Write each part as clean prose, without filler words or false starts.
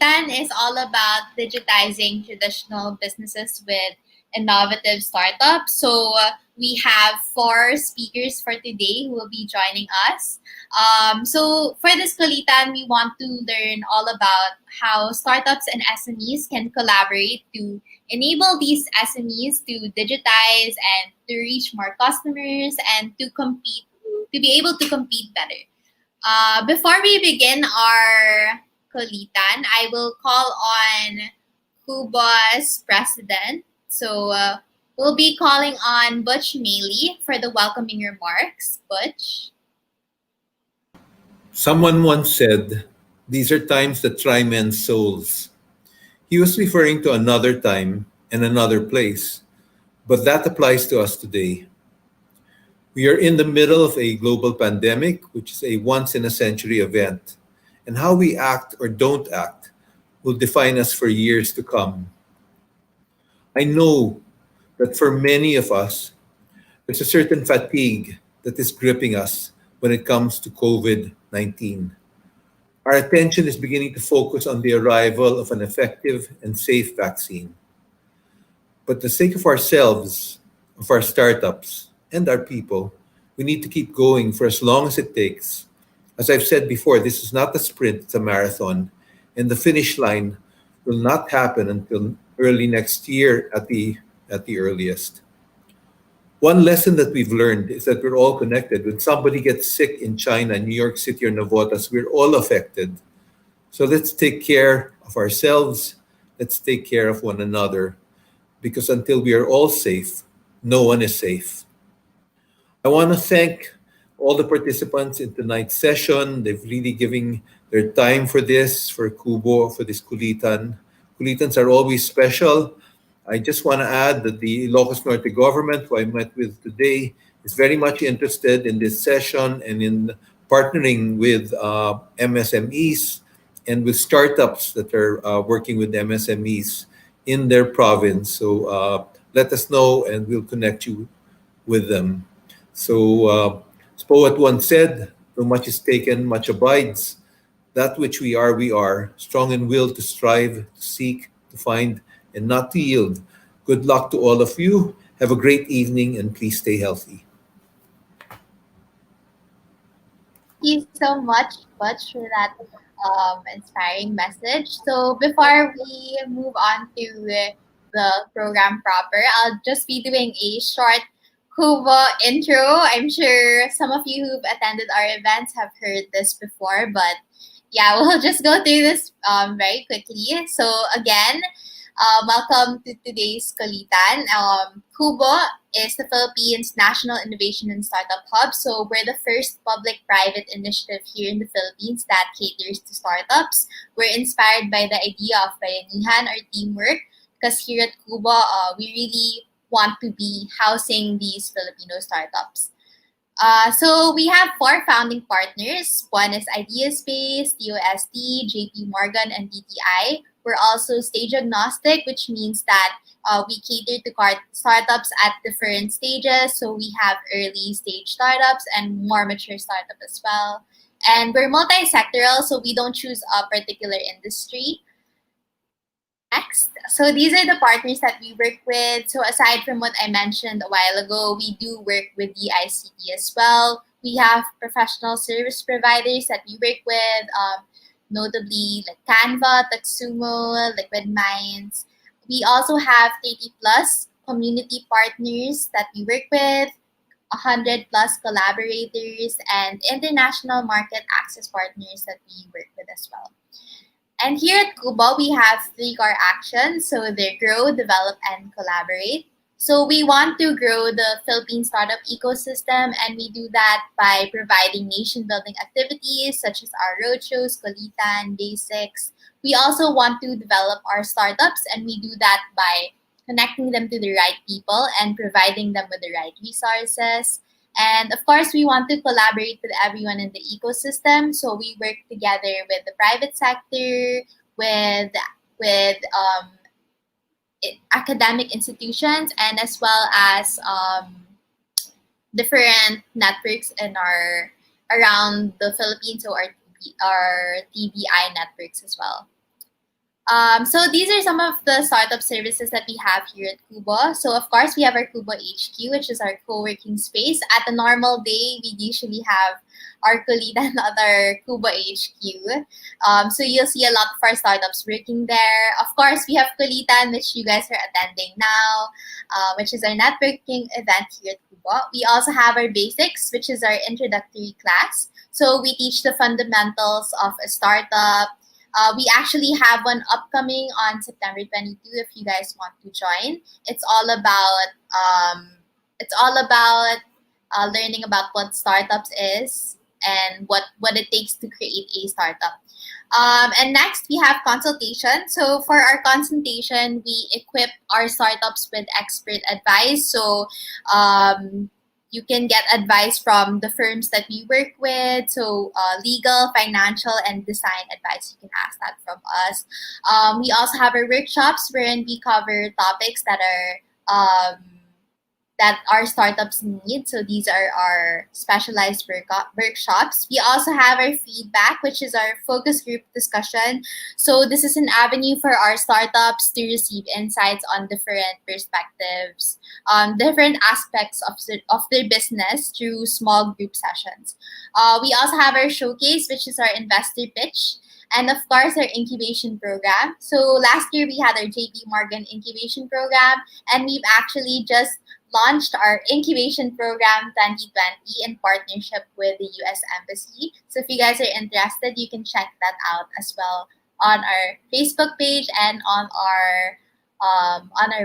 QLITAN is all about digitizing traditional businesses with innovative startups. So we have four speakers for today who will be joining us. So for this QLITAN, we want to learn all about how startups and SMEs can collaborate to enable these SMEs to digitize and to reach more customers and to compete, to be able to compete better. Before we begin our kulitan, I will call on Cuba's president. So we'll be calling on Butch Maley for the welcoming remarks. Butch. Someone once said, "These are times that try men's souls." He was referring to another time and another place, but that applies to us today. We are in the middle of a global pandemic, which is a once in a century event, and how we act or don't act will define us for years to come. I know that for many of us, there's a certain fatigue that is gripping us when it comes to COVID 19. Our attention is beginning to focus on the arrival of an effective and safe vaccine. But for the sake of ourselves, of our startups, and our people, we need to keep going for as long as it takes. As I've said before, this is not a sprint, it's a marathon, and the finish line will not happen until early next year at the earliest. One lesson that we've learned is that we're all connected. When somebody gets sick in China, New York City, or Navotas, we're all affected. So let's take care of ourselves. Let's take care of one another. Because until we are all safe, no one is safe. I want to thank all the participants in tonight's session. They've really given their time for this, for Kubo, for this Kulitan. Kulitans are always special. I just want to add that the Ilocos Norte government, who I met with today, is very much interested in this session and in partnering with MSMEs and with startups that are working with MSMEs in their province. So let us know and we'll connect you with them. So as poet once said, "No much is taken, much abides. That which we are, strong in will to strive, to seek, to find, and not to yield." Good luck to all of you. Have a great evening and please stay healthy. Thank you so much, Butch, for that inspiring message. So before we move on to the program proper, I'll just be doing a short Cuba intro. I'm sure some of you who've attended our events have heard this before, but yeah, we'll just go through this very quickly. So again, welcome to today's Kulitan. Cuba is the Philippines' National Innovation and Startup Hub. So we're the first public-private initiative here in the Philippines that caters to startups. We're inspired by the idea of bayanihan or teamwork because here at Cuba, we really want to be housing these Filipino startups. So we have four founding partners. One is Ideaspace, TOST, JP Morgan, and DTI. We're also stage agnostic, which means that we cater to startups at different stages. So we have early stage startups and more mature startup as well. And we're multi-sectoral, so we don't choose a particular industry. Next, so these are the partners that we work with. So aside from what I mentioned a while ago, we do work with the ICT as well. We have professional service providers that we work with, notably like Canva, Taxumo, Liquid Minds. We also have 30 plus community partners that we work with, 100 plus collaborators, and international market access partners that we work with as well. And here at Cuba, we have three core actions. So they're grow, develop, and collaborate. So we want to grow the Philippine startup ecosystem, and we do that by providing nation-building activities such as our roadshows, Kulitan, Basics. We also want to develop our startups, and we do that by connecting them to the right people and providing them with the right resources. And of course, we want to collaborate with everyone in the ecosystem. So we work together with the private sector, with academic institutions, and as well as different networks in around the Philippines, so our TBI networks as well. So these are some of the startup services that we have here at Kubo. So of course we have our Kubo HQ, which is our co-working space. At a normal day, we usually have our QLITAN at our Kubo HQ. So you'll see a lot of our startups working there. Of course, we have QLITAN, which you guys are attending now, which is our networking event here at Kubo. We also have our basics, which is our introductory class. So we teach the fundamentals of a startup. We actually have one upcoming on September 22 if you guys want to join. It's all about learning about what startups is and what it takes to create a startup. And next, we have consultation. So for our consultation, we equip our startups with expert advice. So you can get advice from the firms that we work with. So legal, financial, and design advice, you can ask that from us. We also have our workshops wherein we cover topics that our startups need. So these are our specialized workshops. We also have our feedback, which is our focus group discussion. So this is an avenue for our startups to receive insights on different perspectives, different aspects of their business through small group sessions. We also have our showcase, which is our investor pitch. And of course, our incubation program. So last year we had our JP Morgan incubation program, and we've actually just launched our incubation program 2020 in partnership with the US Embassy. So if you guys are interested, you can check that out as well on our Facebook page and on our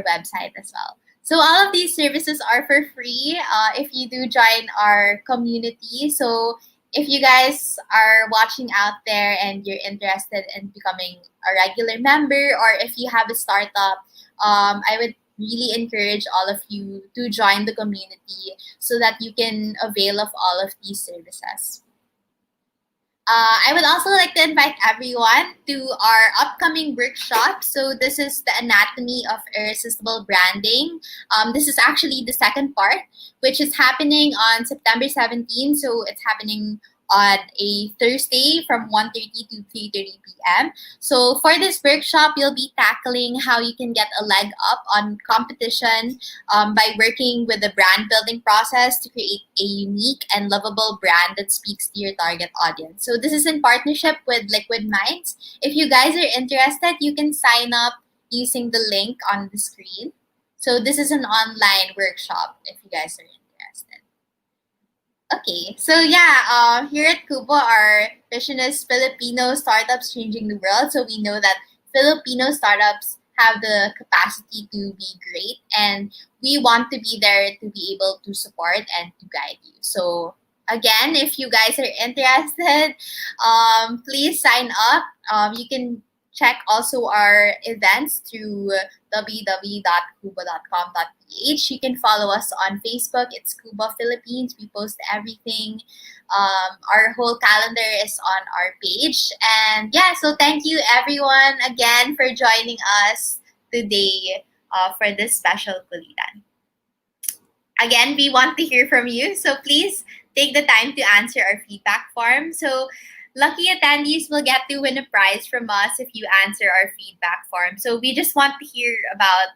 website as well. So all of these services are for free if you do join our community. So if you guys are watching out there and you're interested in becoming a regular member, or if you have a startup, I would really encourage all of you to join the community so that you can avail of all of these services. I would also like to invite everyone to our upcoming workshop. So this is the anatomy of irresistible branding. This is actually the second part, which is happening on September 17th. So it's happening on a Thursday from 1:30 to 3:30 p.m. So for this workshop, you'll be tackling how you can get a leg up on competition by working with the brand building process to create a unique and lovable brand that speaks to your target audience. So this is in partnership with Liquid Minds. If you guys are interested, you can sign up using the link on the screen. So this is an online workshop if you guys are interested. Okay, so yeah, here at Kubo, our vision is Filipino startups changing the world. So we know that Filipino startups have the capacity to be great, and we want to be there to be able to support and to guide you. So again, if you guys are interested, please sign up. You can check also our events through www.kubo.com.ph. You can follow us on Facebook. It's Kubo Philippines. We post everything. Our whole calendar is on our page. And yeah, so thank you everyone again for joining us today for this special Kulitan. Again, we want to hear from you. So please take the time to answer our feedback form. So lucky attendees will get to win a prize from us if you answer our feedback form. So we just want to hear about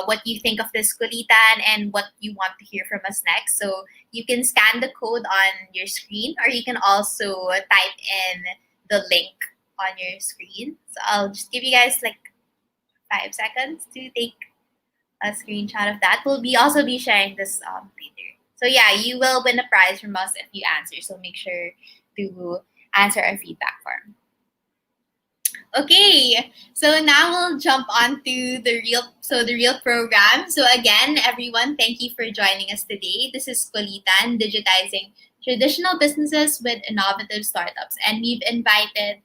what you think of this Kulitan and what you want to hear from us next. So you can scan the code on your screen, or you can also type in the link on your screen. So I'll just give you guys like 5 seconds to take a screenshot of that. We'll also be sharing this later. So yeah, you will win a prize from us if you answer. So make sure to answer our feedback form. Okay, so now we'll jump on to the real program. So again, everyone, thank you for joining us today. This is QLITAN, Digitizing Traditional Businesses with Innovative Startups. And we've invited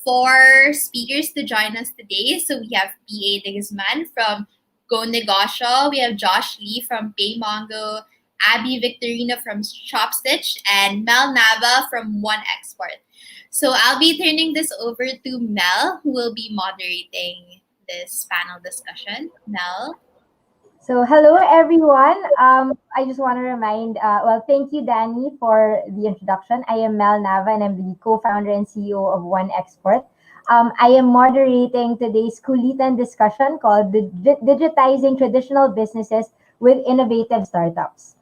4 speakers to join us today. So we have P.A. Digisman from Go Negosyo. We have Josh Lee from PayMongo, Abby Victorino from Shopstitch, and Mel Nava from One Export. So I'll be turning this over to Mel, who will be moderating this panel discussion. Mel? So hello everyone. I just want to remind, thank you Danny for the introduction. I am Mel Nava and I'm the co-founder and CEO of One Export. I am moderating today's QLITAN discussion called Digitizing Traditional Businesses with Innovative Startups.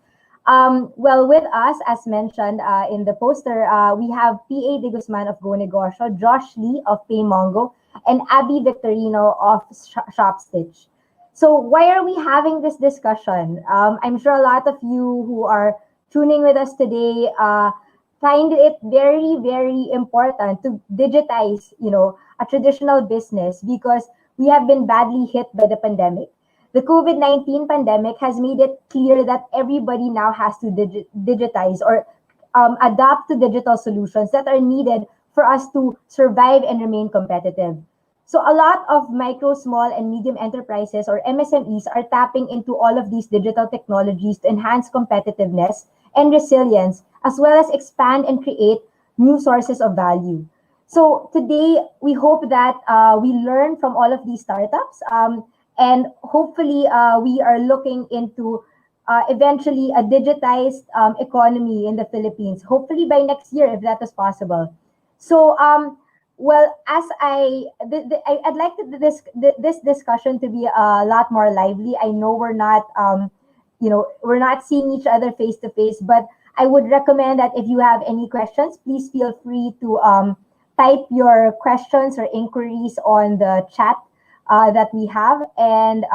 Well, with us, as mentioned in the poster, we have P.A. De Guzman of Go Negosyo, Josh Lee of PayMongo, and Abby Victorino of Shopstitch. So why are we having this discussion? I'm sure a lot of you who are tuning with us today find it very, very important to digitize, a traditional business because we have been badly hit by the pandemic. The COVID-19 pandemic has made it clear that everybody now has to digitize or adapt to digital solutions that are needed for us to survive and remain competitive. So a lot of micro, small, and medium enterprises or MSMEs are tapping into all of these digital technologies to enhance competitiveness and resilience, as well as expand and create new sources of value. So today, we hope that we learn from all of these startups, and hopefully, we are looking into eventually a digitized economy in the Philippines. Hopefully by next year, if that is possible. So, well, as I'd like this discussion to be a lot more lively. I know we're not seeing each other face to face, but I would recommend that if you have any questions, please feel free to type your questions or inquiries on the chat that we have. And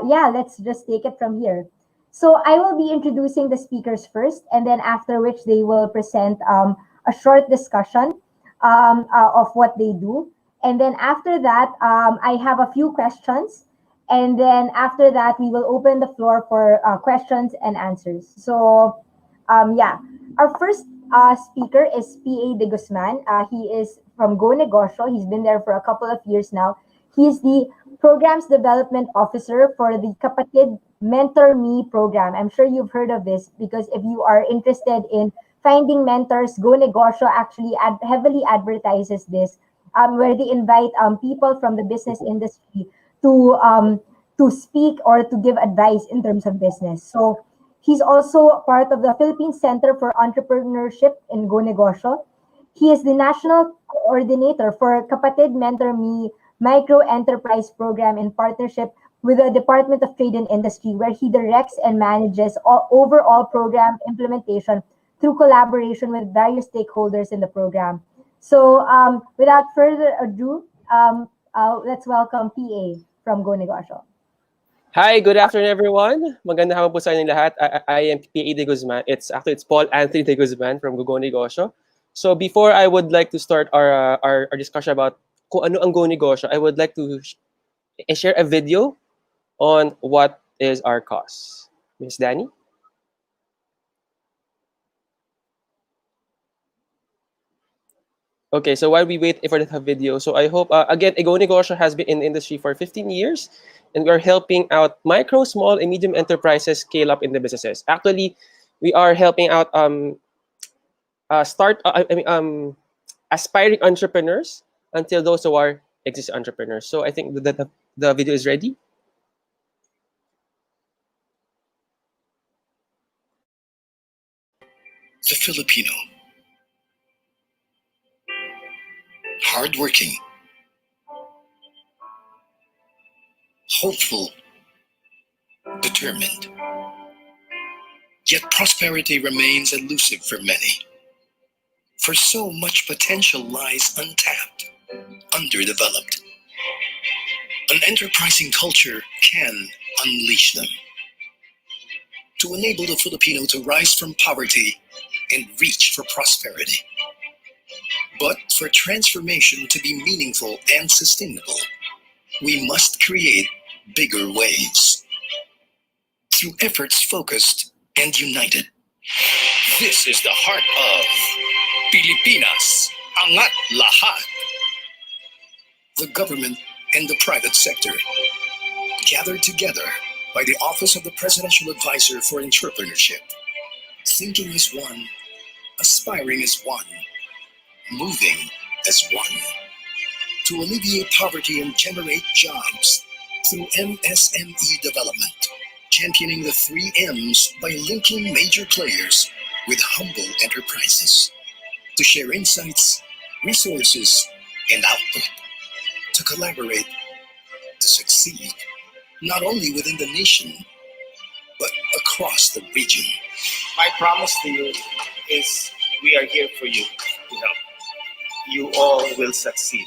yeah, let's just take it from here. So I will be introducing the speakers first, and then after which they will present a short discussion of what they do. And then after that, I have a few questions. And then after that, we will open the floor for questions and answers. So yeah, our first speaker is P.A. De Guzman. He is from Go Negosyo. He's been there for a couple of years now. He's the Programs Development Officer for the Kapatid Mentor Me program. I'm sure you've heard of this because if you are interested in finding mentors, Go Negosyo actually heavily advertises this, where they invite people from the business industry to speak or to give advice in terms of business. So he's also part of the Philippine Center for Entrepreneurship in Go Negosyo. He is the national coordinator for Kapatid Mentor Me Micro Enterprise Program in partnership with the Department of Trade and Industry, where he directs and manages overall program implementation through collaboration with various stakeholders in the program. So without further ado, let's welcome PA from Go Negosyo. Hi, good afternoon everyone. Magandang hapon po sa inyong lahat. I am PA De Guzman. It's Paul Anthony De Guzman from Go Negosyo. So before I would like to start our discussion about kung ano ang Go Negosyo, I would like to share a video on what is our cause. Miss Danny? Okay, so while we wait for the video, so I hope, again, Go Negosyo has been in the industry for 15 years, and we're helping out micro, small, and medium enterprises scale up in the businesses. Actually, we are helping out aspiring entrepreneurs until those who are existing entrepreneurs. So I think that the video is ready. The Filipino. Hardworking, hopeful, determined. Yet prosperity remains elusive for many. For so much potential lies untapped, underdeveloped. An enterprising culture can unleash them. To enable the Filipino to rise from poverty and reach for prosperity. But for transformation to be meaningful and sustainable, we must create bigger waves. Through efforts focused and united. This is the heart of Pilipinas, Angat Lahat. The government and the private sector gathered together by the Office of the Presidential Advisor for Entrepreneurship. Thinking as one, aspiring as one, moving as one. To alleviate poverty and generate jobs through MSME development. Championing the 3 M's by linking major players with humble enterprises. To share insights, resources, and output to collaborate to succeed, not only within the nation, but across the region. My promise to you is we are here for you to help. You all will succeed.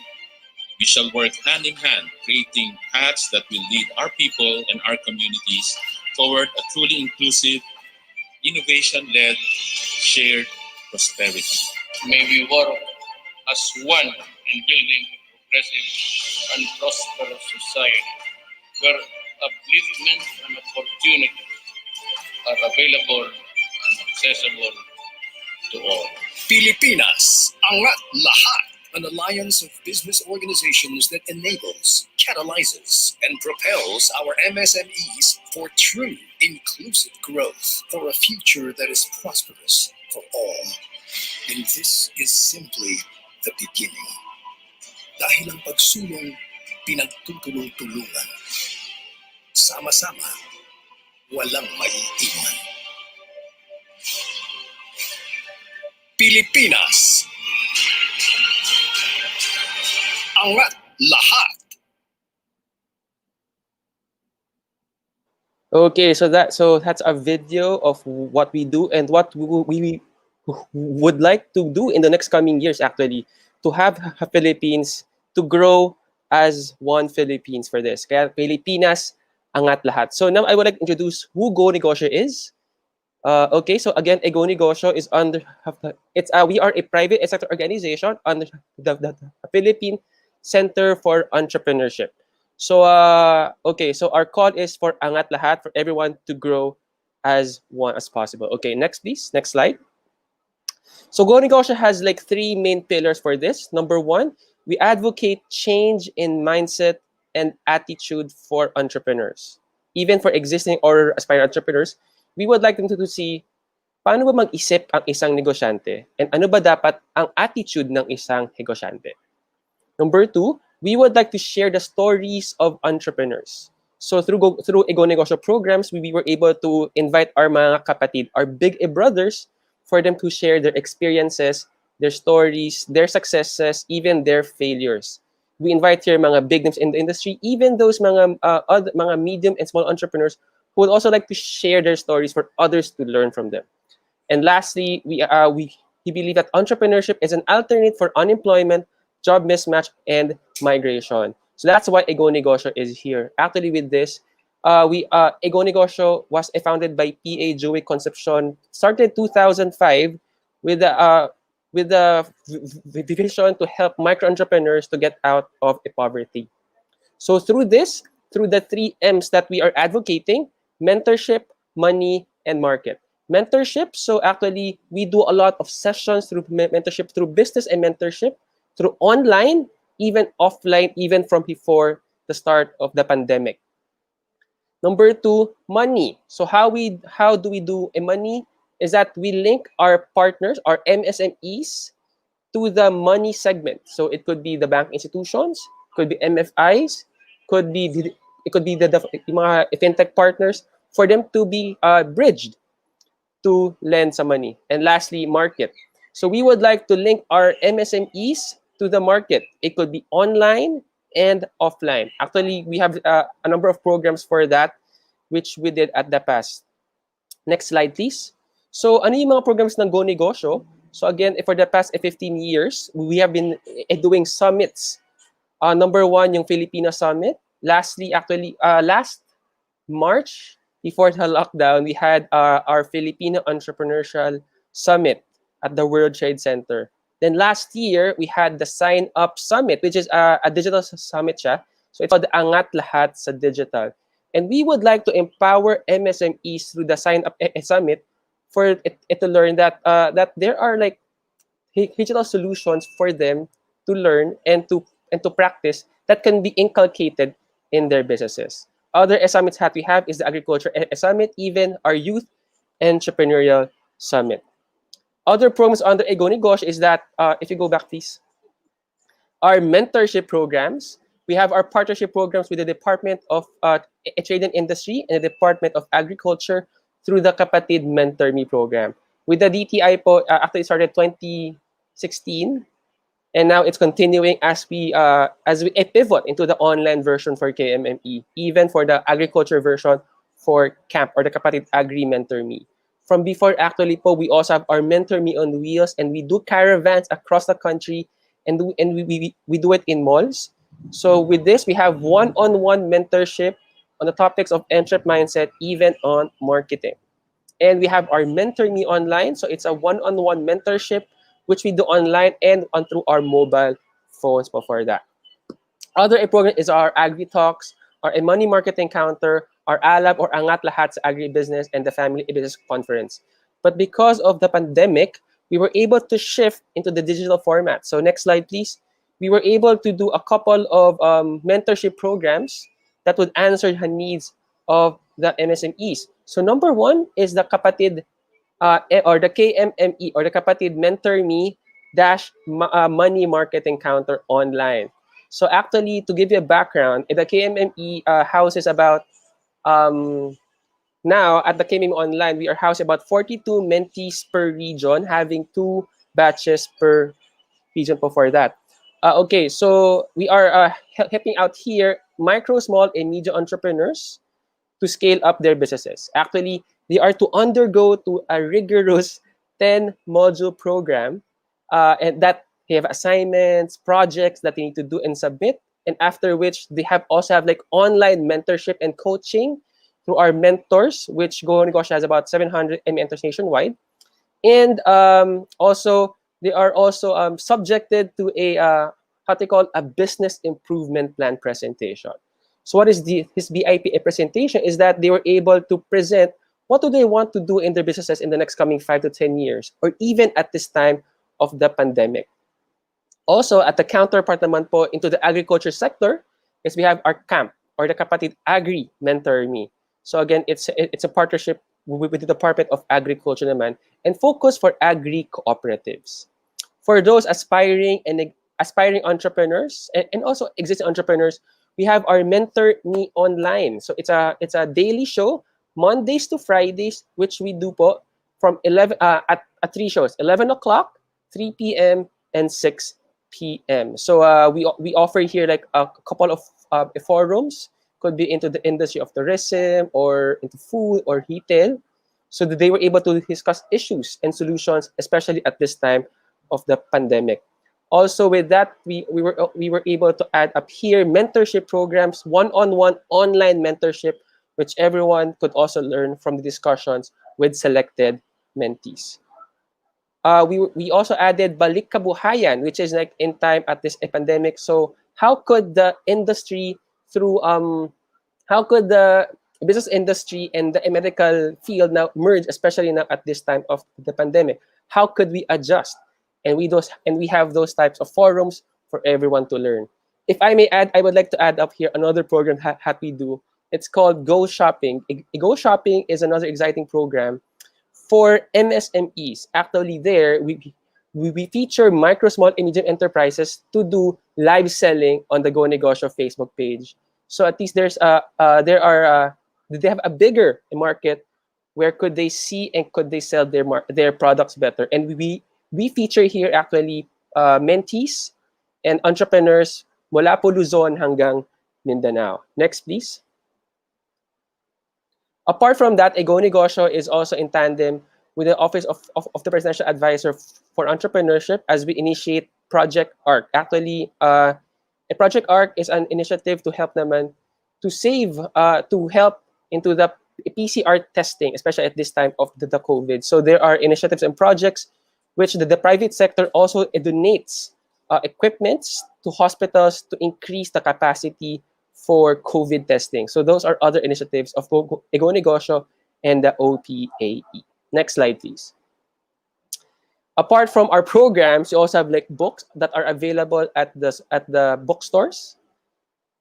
We shall work hand in hand, creating paths that will lead our people and our communities toward a truly inclusive, innovation-led, shared prosperity. May we work as one in building a progressive and prosperous society where upliftment and opportunity are available and accessible to all. Pilipinas, Angat Lahat, an alliance of business organizations that enables, catalyzes, and propels our MSMEs for true inclusive growth, for a future that is prosperous for all. And this is simply the beginning. Dahil ang pagsulong, pinagtutulong-tulungan. Sama-sama, walang maiiwan. Pilipinas, angat lahat. Okay, so that's a video of what we do and what we would like to do in the next coming years, actually, to have Philippines to grow as one Philippines for this. Kaya Pilipinas, angat lahat. So now I would like to introduce who Go Negosyo is. Okay, so again, Go Negosyo is under we are a private sector organization under the Philippine Center for Entrepreneurship. So okay, so our call is for angat lahat, for everyone to grow as one as possible. Okay, next please, next slide. So Go Negosyo has like three main pillars for this. Number one, we advocate change in mindset and attitude for entrepreneurs. Even for existing or aspiring entrepreneurs, we would like them to see paano ba mag-isip ang isang negosyante and ano ba dapat ang attitude ng isang negosyante. Number two, we would like to share the stories of entrepreneurs. So through Go Negosyo programs, we were able to invite our mga kapatid, our big brothers, for them to share their experiences, their stories, their successes, even their failures. We invite here mga big names in the industry, even those mga medium and small entrepreneurs who would also like to share their stories for others to learn from them. And lastly, we believe that entrepreneurship is an alternate for unemployment, job mismatch, and migration. So that's why Go Negosyo is here. Actually, with this, Go Negosyo was founded by P.A. Joey Concepcion, started 2005 with the vision to help micro entrepreneurs to get out of poverty. So through this, through the 3 M's that we are advocating: mentorship, money, and market. Mentorship, so actually we do a lot of sessions through mentorship, through business and mentorship, through online, even offline, even from before the start of the pandemic. Number two, money. So how do we do a money? Is that we link our partners, our MSMEs, to the money segment. So it could be the bank institutions, could be MFIs, it could be the mga fintech partners, for them to be bridged to lend some money. And lastly, market. So we would like to link our MSMEs to the market. It could be online and offline. Actually, we have a number of programs for that, which we did at the past. Next slide, please. So ano yung mga programs ng Go Negosyo? So again, for the past 15 years, we have been doing summits. Number one, yung Filipino Summit. Lastly, actually, last March, before the lockdown, we had our Filipino Entrepreneurial Summit at the World Trade Center. Then last year, we had the Sign Up Summit, which is a digital summit siya. So it's called the Angat Lahat sa Digital. And we would like to empower MSMEs through the Sign Up Summit for it to learn that that there are like digital solutions for them to learn and to practice that can be inculcated in their businesses. Other summits that we have is the Agriculture Summit, even our Youth Entrepreneurial Summit. Other programs under Go Negosyo is that, if you go back please, our mentorship programs. We have our partnership programs with the Department of Trade and Industry and the Department of Agriculture through the Kapatid Mentor Me program. With the DTI po, actually started 2016, And now it's continuing as we pivot into the online version for KMME, even for the agriculture version for CAMP or the Kapatid Agri Mentor Me. From before, actually po, we also have our Mentor Me on wheels, and we do caravans across the country, and we do it in malls. So with this, we have one-on-one mentorship on the topics of entrep mindset, even on marketing. And we have our Mentor Me online. So it's a one-on-one mentorship, which we do online and on through our mobile phones for that. Other program is our Agri Talks, our Money Marketing Counter, our ALAB or Angat Lahat sa Agribusiness, and the Family Business Conference. But because of the pandemic, we were able to shift into the digital format. So next slide, please. We were able to do a couple of mentorship programs that would answer the needs of the MSMEs. So number one is the Kapatid or the KMME or the Kapatid Mentor Me dash Money Marketing Counter online. So actually, to give you a background, the KMME houses about now at the KMME online, we are housing about 42 mentees per region, having 2 batches per region for that. Okay, so we are helping out here micro, small, and medium entrepreneurs to scale up their businesses. Actually, they are to undergo to a rigorous 10-module program, and that they have assignments, projects that they need to do and submit. And after which they have also have like online mentorship and coaching through our mentors, which Go Negosyo has about 700 mentors nationwide. And also they are also subjected to a what they call a business improvement plan presentation. So what is his BIP presentation is that they were able to present what do they want to do in their businesses in the next coming 5 to 10 years, or even at this time of the pandemic. Also, at the counterpart naman po into the agriculture sector is we have our CAMP or the Kapatid Agri Mentor Me. So again, it's a partnership with the Department of Agriculture naman and focus for agri cooperatives. For those aspiring entrepreneurs and also existing entrepreneurs, we have our Mentor Me online. So it's a daily show, Mondays to Fridays, which we do po from 11 at 3 shows, 11 o'clock, 3 p.m. and 6 p.m. So we offer here like a couple of forums, could be into the industry of tourism or into food or retail, so that they were able to discuss issues and solutions, especially at this time of the pandemic. Also, with that, we were able to add up here mentorship programs, one-on-one online mentorship, which everyone could also learn from the discussions with selected mentees. We also added Balik Kabuhayan, which is like in time at this pandemic. So how could the industry through how could the business industry and the medical field now merge, especially now at this time of the pandemic? How could we adjust? And we have those types of forums for everyone to learn. If I may add, I would like to add up here another program that we do. It's called Go Shopping. Go Shopping is another exciting program for MSMEs. Actually, there we feature micro, small, and medium enterprises to do live selling on the Go Negosyo Facebook page. So at least they have a bigger market where could they see and could they sell their products better. And we feature here actually mentees and entrepreneurs mula po Luzon hanggang Mindanao. Next, please. Apart from that, Go Negosyo is also in tandem with the Office of the Presidential Advisor for Entrepreneurship as we initiate Project ARC. Actually, a Project ARC is an initiative to help naman to help into the PCR testing, especially at this time of the COVID. So there are initiatives and projects which the private sector also donates equipments to hospitals to increase the capacity for COVID testing. So those are other initiatives of Go Negosyo and the OPAE. Next slide, please. Apart from our programs, we also have like books that are available at the bookstores.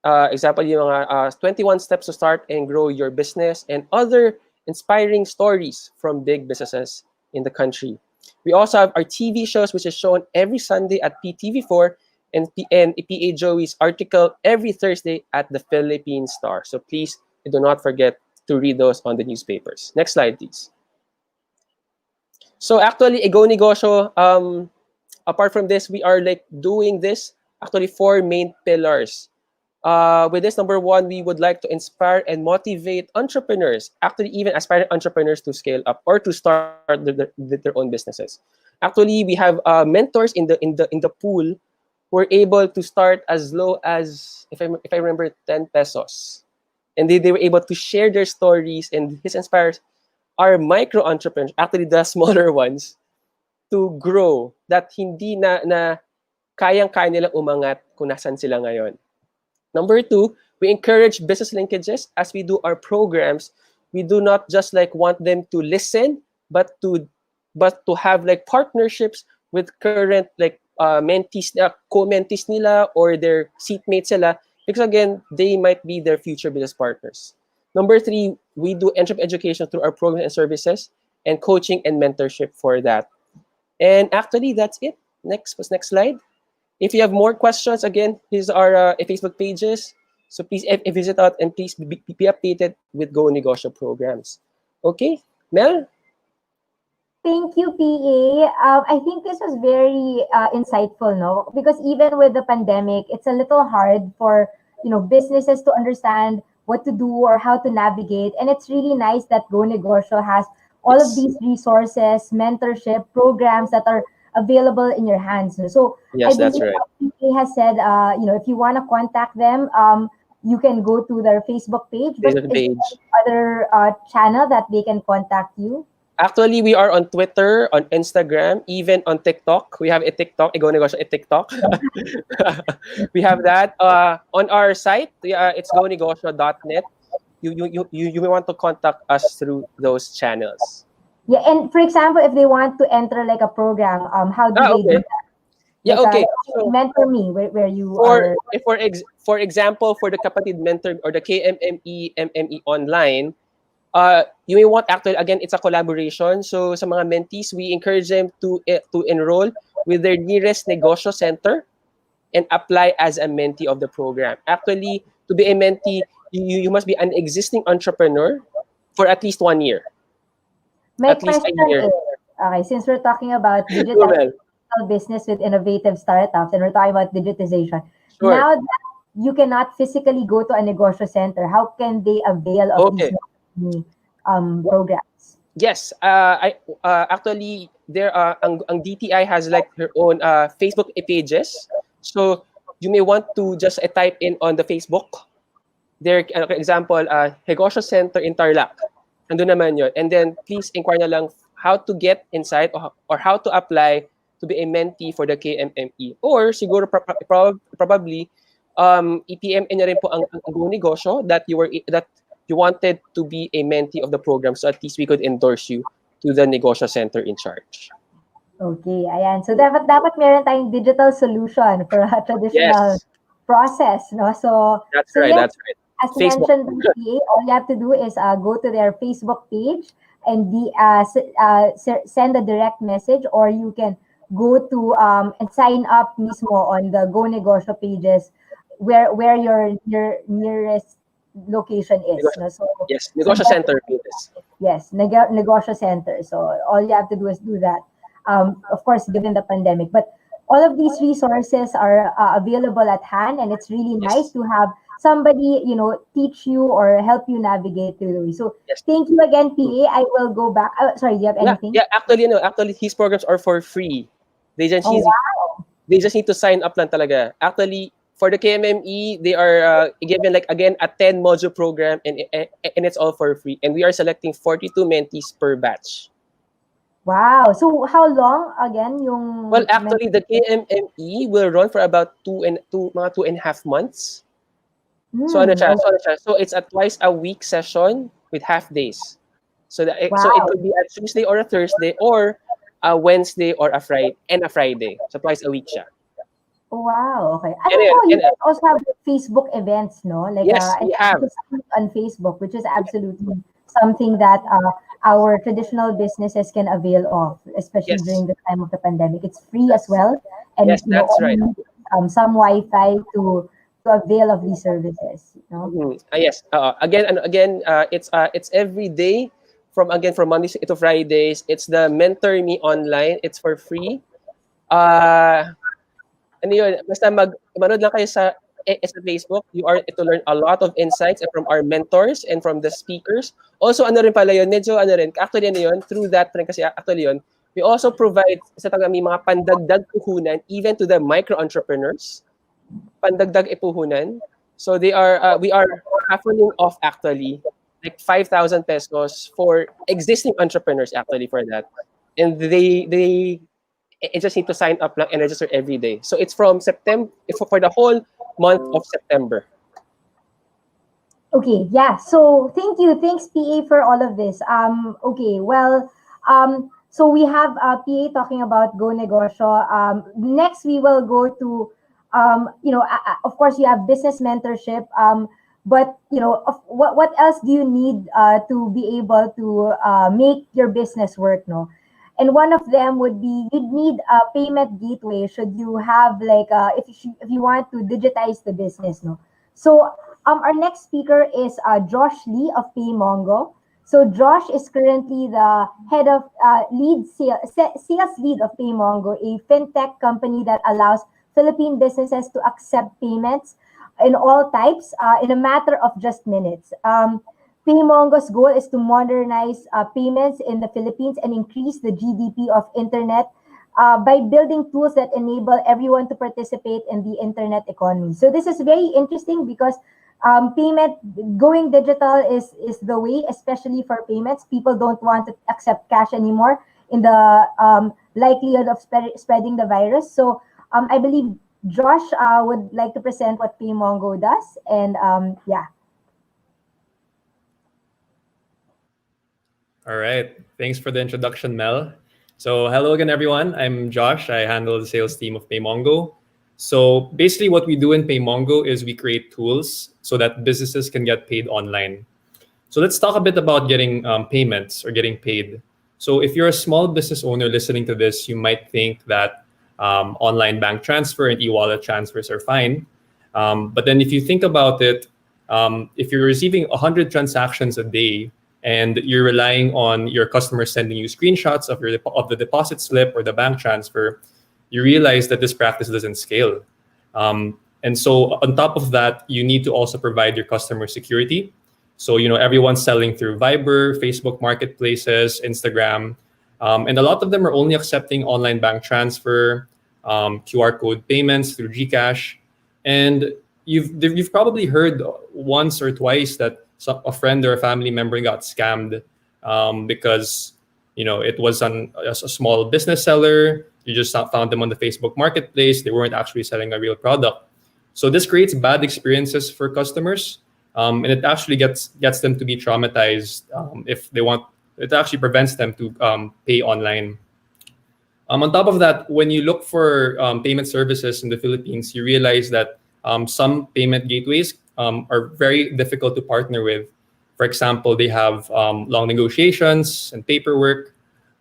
Example, yung mga 21 steps to start and grow your business and other inspiring stories from big businesses in the country. We also have our TV shows, which is shown every Sunday at PTV4 and PA Joey's article every Thursday at the Philippine Star. So please do not forget to read those on the newspapers. Next slide, please. So actually, Go Negosyo apart from this, we are like doing this actually four main pillars. With this, number one, we would like to inspire and motivate entrepreneurs, actually even aspiring entrepreneurs, to scale up or to start their own businesses. Actually, we have mentors in the pool who are able to start as low as, if I remember, 10 pesos, and they were able to share their stories, and this inspires our micro entrepreneurs, actually the smaller ones, to grow, that hindi na kayang-kaya nilang umangat kung nasan sila ngayon. Number two, we encourage business linkages as we do our programs. We do not just like want them to listen, but to have like partnerships with current like mentees, co-mentees nila, or their seatmates nila, because again, they might be their future business partners. Number three, we do entrepreneur education through our programs and services, and coaching and mentorship for that. And actually, that's it. Next slide. If you have more questions, again, here's our Facebook pages. So please visit out, and please be updated with Go Negosyo programs. Okay, Mel? Thank you, PA. I think this was very insightful, no? Because even with the pandemic, it's a little hard for businesses to understand what to do or how to navigate. And it's really nice that Go Negosyo has all of Yes. these resources, mentorship programs that are available in your hands. So I Yes, that's believe right. PA has said, if you want to contact them, you can go to their Facebook page. But Facebook is there page. any other channel that they can contact you? Actually, we are on Twitter, on Instagram, even on TikTok. We have a TikTok, a Go Negosyo, a TikTok. We have that. On our site, it's gonegosyo.net. You may want to contact us through those channels. Yeah, and for example, if they want to enter like a program, how do they do Okay. that? Yeah, Like, okay. hey, So mentor me, where you for are. if for example, for the Kapatid Mentor or the KMME online, you may want, actually, again, it's a collaboration. So sa mga mentees, we encourage them to enroll with their nearest negosyo center and apply as a mentee of the program. Actually, to be a mentee, you must be an existing entrepreneur for at least 1 year, My at least a question year. is, okay, since we're talking about Go, Mel. digital business with innovative startups and we're talking about digitization, Sure. now that you cannot physically go to a negosyo center, how can they avail of these Okay. programs? Yes, I actually there ang DTI has like her own Facebook pages. So you may want to just type in on the Facebook. There, example, Negosyo Center in Tarlac. Andun naman yun. And then please inquire na lang how to get inside, or how to apply to be a mentee for the KMME. Or siguro probably EPM niya rin po ang Go Negosyo that you wanted to be a mentee of the program, so at least we could endorse you to the Negosyo Center in charge. Okay, ayan. So dapat meron tayong digital solution for a traditional Yes, process, no? that's So right. yes, That's right. as Facebook. mentioned by PA, all you have to do is go to their Facebook page and send a direct message, or you can go to and sign up mismo on the Go Negosyo pages where your nearest location is. Negosyo. No? Yes, So Negosyo Center pages. yes, negosyo center. So all you have to do is do that. Of course, given the pandemic, but all of these resources are available at hand, and it's really nice Yes. to have somebody teach you or help you navigate through. So Yes. thank you again, PA. I will go back. Sorry, do you have Yeah, anything? yeah. Actually, actually, his programs are for free. They just Oh need, wow! they just need to sign up lang talaga. Actually, for the KMME, they are given like again a 10 module program, and it's all for free. And we are selecting 42 mentees per batch. Wow. So how long again Well, yung actually, the KMME will run for about mga 2.5 months. So ano siya? So okay. ano siya? So it's a twice a week session with half days. So it Wow. could be a Tuesday or a Thursday, or a Wednesday or a Friday. So twice a week siya. Wow, okay. Alam And ko, then, you guys also have the Facebook events, no? Like, yes, I we think have. it's on Facebook, which is absolutely something that our traditional businesses can avail of, especially Yes, during the time of the pandemic. It's free as that's well, and yes, that's all you right. need is, some Wi-Fi to avail of these services. Yes. Again and again, it's every day from Mondays to Fridays. It's the Mentor Me online. It's for free. Ano yun, basta manood lang kayo sa Facebook. You are to learn a lot of insights from our mentors and from the speakers. Also, ano rin pala yun, medyo ano rin, actually ano yun, through that rin kasi actually yun, we also provide sa taga may mga pandagdag puhunan even to the micro entrepreneurs. Pandagdag ipuhunan. So we are raffling off actually like 5,000 pesos for existing entrepreneurs actually for that. And they just need to sign up lang and register every day. So it's from September for the whole month of September. Okay, yeah. So thank you. Thanks, PA, for all of this. Okay, well, so we have PA talking about Go Negosyo. Next, we will go to, of course, you have business mentorship. But, what else do you need to be able to make your business work, no? And one of them would be you'd need a payment gateway should you have like if you want to digitize the business, no? So our next speaker is Josh Lee of PayMongo. So Josh is currently the head of sales lead of PayMongo, a fintech company that allows Philippine businesses to accept payments in all types in a matter of just minutes. PayMongo's goal is to modernize payments in the Philippines and increase the GDP of internet by building tools that enable everyone to participate in the internet economy. So this is very interesting because payment going digital is the way, especially for payments. People don't want to accept cash anymore in the likelihood of spreading the virus. So I believe Josh would like to present what PayMongo does, and yeah. All right. Thanks for the introduction, Mel. So, hello again, everyone. I'm Josh. I handle the sales team of PayMongo. So, basically, what we do in PayMongo is we create tools so that businesses can get paid online. So, let's talk a bit about getting payments or getting paid. So, if you're a small business owner listening to this, you might think that online bank transfer and e-wallet transfers are fine. But then, if you think about it, if you're receiving 100 transactions a day, and you're relying on your customers sending you screenshots of the deposit slip or the bank transfer, you realize that this practice doesn't scale. And so on top of that, you need to also provide your customer security. So everyone's selling through Viber, Facebook marketplaces, Instagram, and a lot of them are only accepting online bank transfer, QR code payments through Gcash, and you've probably heard once or twice that a friend or a family member got scammed because it was a small business seller. You just found them on the Facebook marketplace. They weren't actually selling a real product. So this creates bad experiences for customers, and it actually gets them to be traumatized if they want. It actually prevents them to pay online. On top of that, when you look for payment services in the Philippines, you realize that some payment gateways are very difficult to partner with. For example, they have long negotiations and paperwork.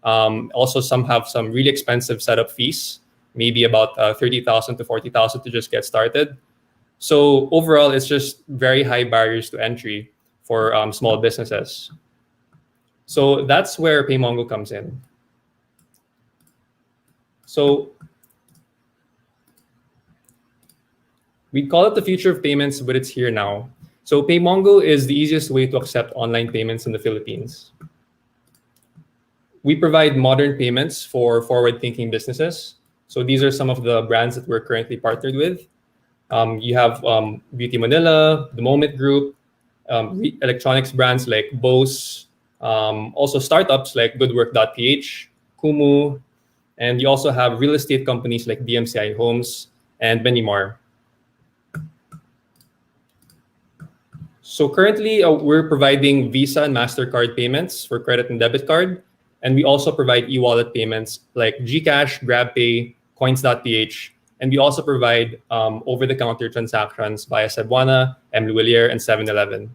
Also, some have some really expensive setup fees, maybe about 30,000 to 40,000 to just get started. So overall, it's just very high barriers to entry for small businesses. So that's where PayMongo comes in. So we call it the future of payments, but it's here now. So PayMongo is the easiest way to accept online payments in the Philippines. We provide modern payments for forward-thinking businesses. So these are some of the brands that we're currently partnered with. You have Beauty Manila, The Moment Group, electronics brands like Bose, also startups like Goodwork.ph, Kumu, and you also have real estate companies like DMCI Homes and many more. So currently, we're providing Visa and MasterCard payments for credit and debit card. And we also provide e-wallet payments like Gcash, GrabPay, Coins.ph. And we also provide over-the-counter transactions via Cebuana, M. Luwilier, and 7-Eleven.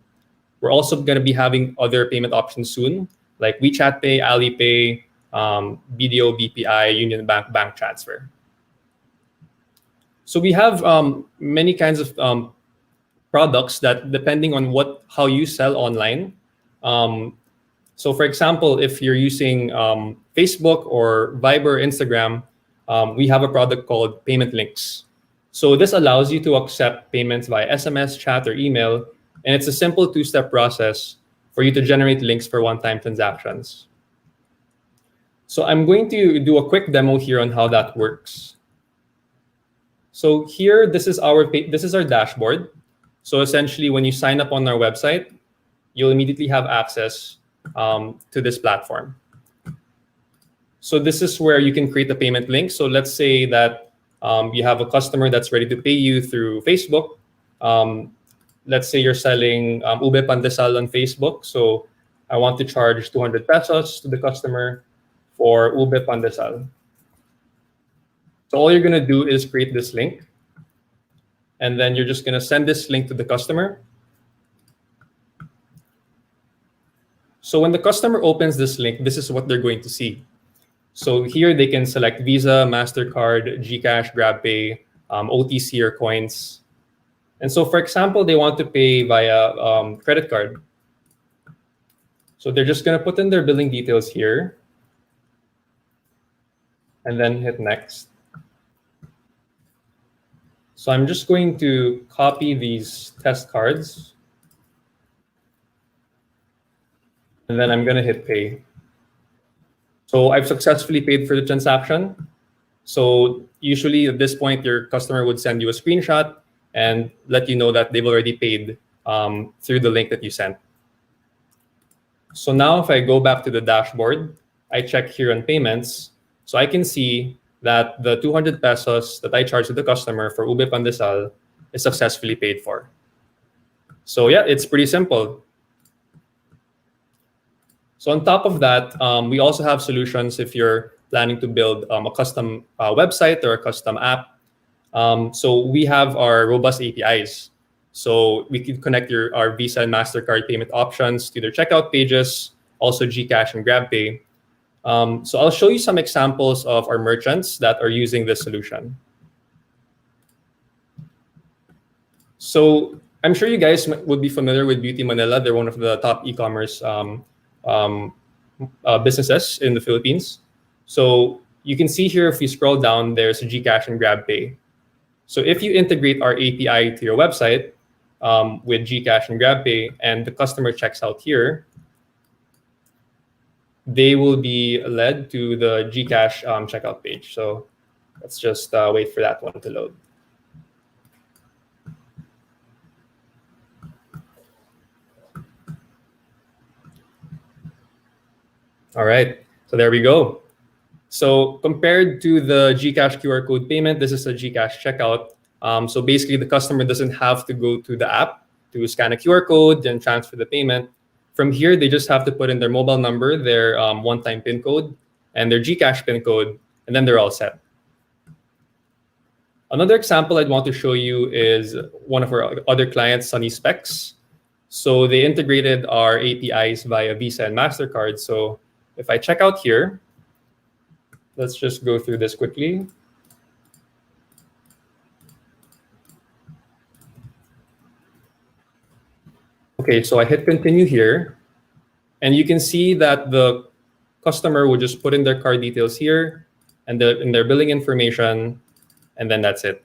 We're also going to be having other payment options soon, like WeChat Pay, Alipay, BDO, BPI, Union Bank, bank transfer. So we have many kinds of products that depending on how you sell online. So for example, if you're using Facebook or Viber, Instagram, we have a product called Payment Links. So this allows you to accept payments via SMS, chat, or email, and it's a simple two-step process for you to generate links for one-time transactions. So I'm going to do a quick demo here on how that works. So here, this is our dashboard. So essentially, when you sign up on our website, you'll immediately have access to this platform. So this is where you can create a payment link. So let's say that you have a customer that's ready to pay you through Facebook. Let's say you're selling ube pandesal on Facebook. So I want to charge 200 pesos to the customer for ube pandesal. So all you're going to do is create this link. And then you're just going to send this link to the customer. So when the customer opens this link, this is what they're going to see. So here they can select Visa, MasterCard, Gcash, GrabPay, OTC or coins. And so, for example, they want to pay via credit card. So they're just going to put in their billing details here and then hit next. So I'm just going to copy these test cards. And then I'm going to hit pay. So I've successfully paid for the transaction. So usually at this point, your customer would send you a screenshot and let you know that they've already paid through the link that you sent. So now if I go back to the dashboard, I check here on payments. So I can see that the 200 pesos that I charged to the customer for ube pandesal is successfully paid for. So yeah, it's pretty simple. So on top of that, we also have solutions if you're planning to build a custom website or a custom app. So we have our robust APIs. So we can connect our Visa and MasterCard payment options to their checkout pages, also Gcash and GrabPay. So I'll show you some examples of our merchants that are using this solution. So I'm sure you guys would be familiar with Beauty Manila. They're one of the top e-commerce businesses in the Philippines. So you can see here, if you scroll down, there's Gcash and GrabPay. So if you integrate our API to your website with Gcash and GrabPay and the customer checks out here, they will be led to the Gcash checkout page. So let's just wait for that one to load. All right, so there we go. So compared to the Gcash QR code payment, this is a Gcash checkout. So basically the customer doesn't have to go to the app to scan a QR code and transfer the payment. From here, they just have to put in their mobile number, their one-time PIN code, and their Gcash PIN code, and then they're all set. Another example I'd want to show you is one of our other clients, Sunny Specs. So they integrated our APIs via Visa and MasterCard. So if I check out here, let's just go through this quickly. Okay, so I hit continue here, and you can see that the customer would just put in their card details here and in their billing information, and then that's it.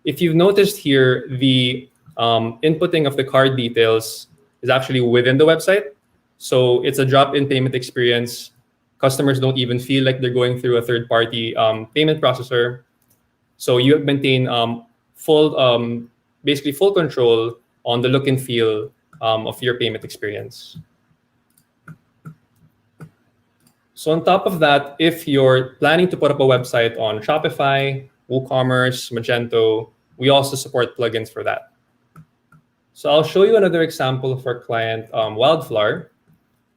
If you've noticed here, the inputting of the card details is actually within the website. So it's a drop-in payment experience. Customers don't even feel like they're going through a third-party payment processor. So you maintain basically full control on the look and feel of your payment experience. So on top of that, if you're planning to put up a website on Shopify, WooCommerce, Magento, we also support plugins for that. So I'll show you another example of our client, Wildflower.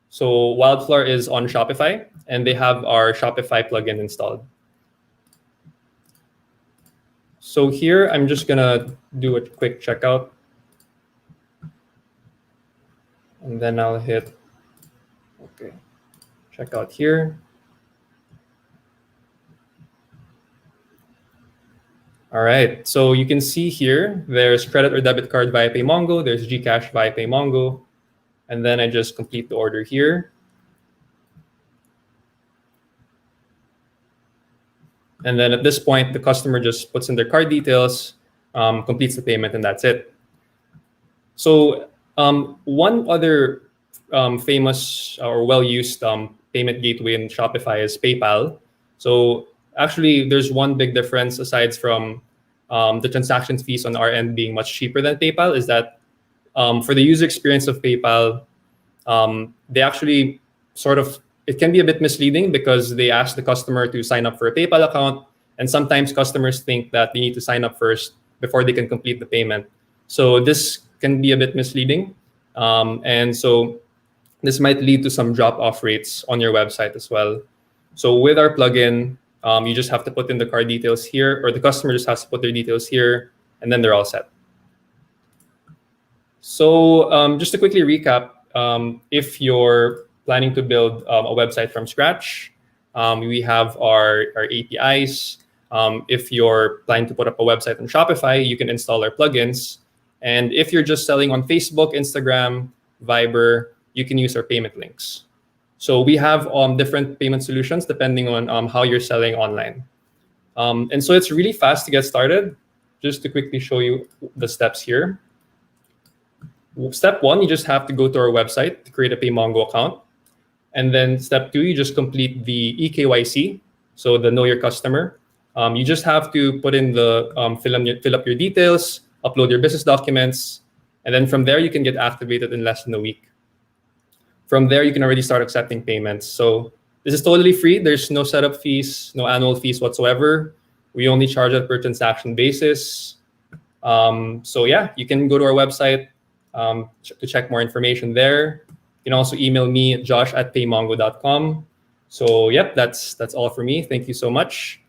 So Wildflower is on Shopify, and they have our Shopify plugin installed. So here, I'm just gonna do a quick checkout. And then I'll hit, okay, checkout here. All right, so you can see here, there's credit or debit card via PayMongo, there's Gcash via PayMongo, and then I just complete the order here. And then at this point, the customer just puts in their card details, completes the payment, and that's it. So one other famous or well-used payment gateway in Shopify is PayPal. So actually, there's one big difference aside from the transaction fees on our end being much cheaper than PayPal is that for the user experience of PayPal, they actually sort of, it can be a bit misleading because they ask the customer to sign up for a PayPal account, and sometimes customers think that they need to sign up first before they can complete the payment. So this can be a bit misleading, and so this might lead to some drop-off rates on your website as well. So with our plugin, you just have to put in the card details here, or the customer just has to put their details here, and then they're all set. So just to quickly recap, if you're planning to build a website from scratch, we have our APIs. If you're planning to put up a website on Shopify, you can install our plugins. And if you're just selling on Facebook, Instagram, Viber, you can use our payment links. So we have different payment solutions depending on how you're selling online. And so it's really fast to get started. Just to quickly show you the steps here. Step one, you just have to go to our website to create a PayMongo account. And then step two, you just complete the eKYC, so the Know Your Customer. You just have to put in the fill up your details, upload your business documents, and then from there you can get activated in less than a week. From there, you can already start accepting payments. So this is totally free. There's no setup fees, no annual fees whatsoever. We only charge it per transaction basis. So yeah, you can go to our website to check more information there. You can also email me at josh@paymongo.com. So yep, that's all for me. Thank you so much.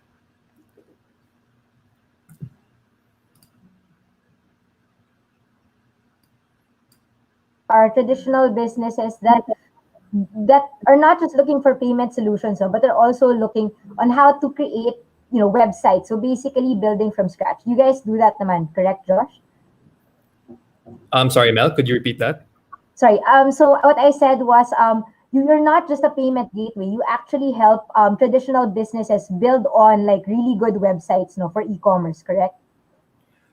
Are traditional businesses that are not just looking for payment solutions, but they're also looking on how to create, websites. So basically building from scratch. You guys do that naman, correct, Josh? I'm sorry, Mel, could you repeat that? Sorry. So what I said was, you're not just a payment gateway. You actually help traditional businesses build on like really good websites, for e-commerce, correct?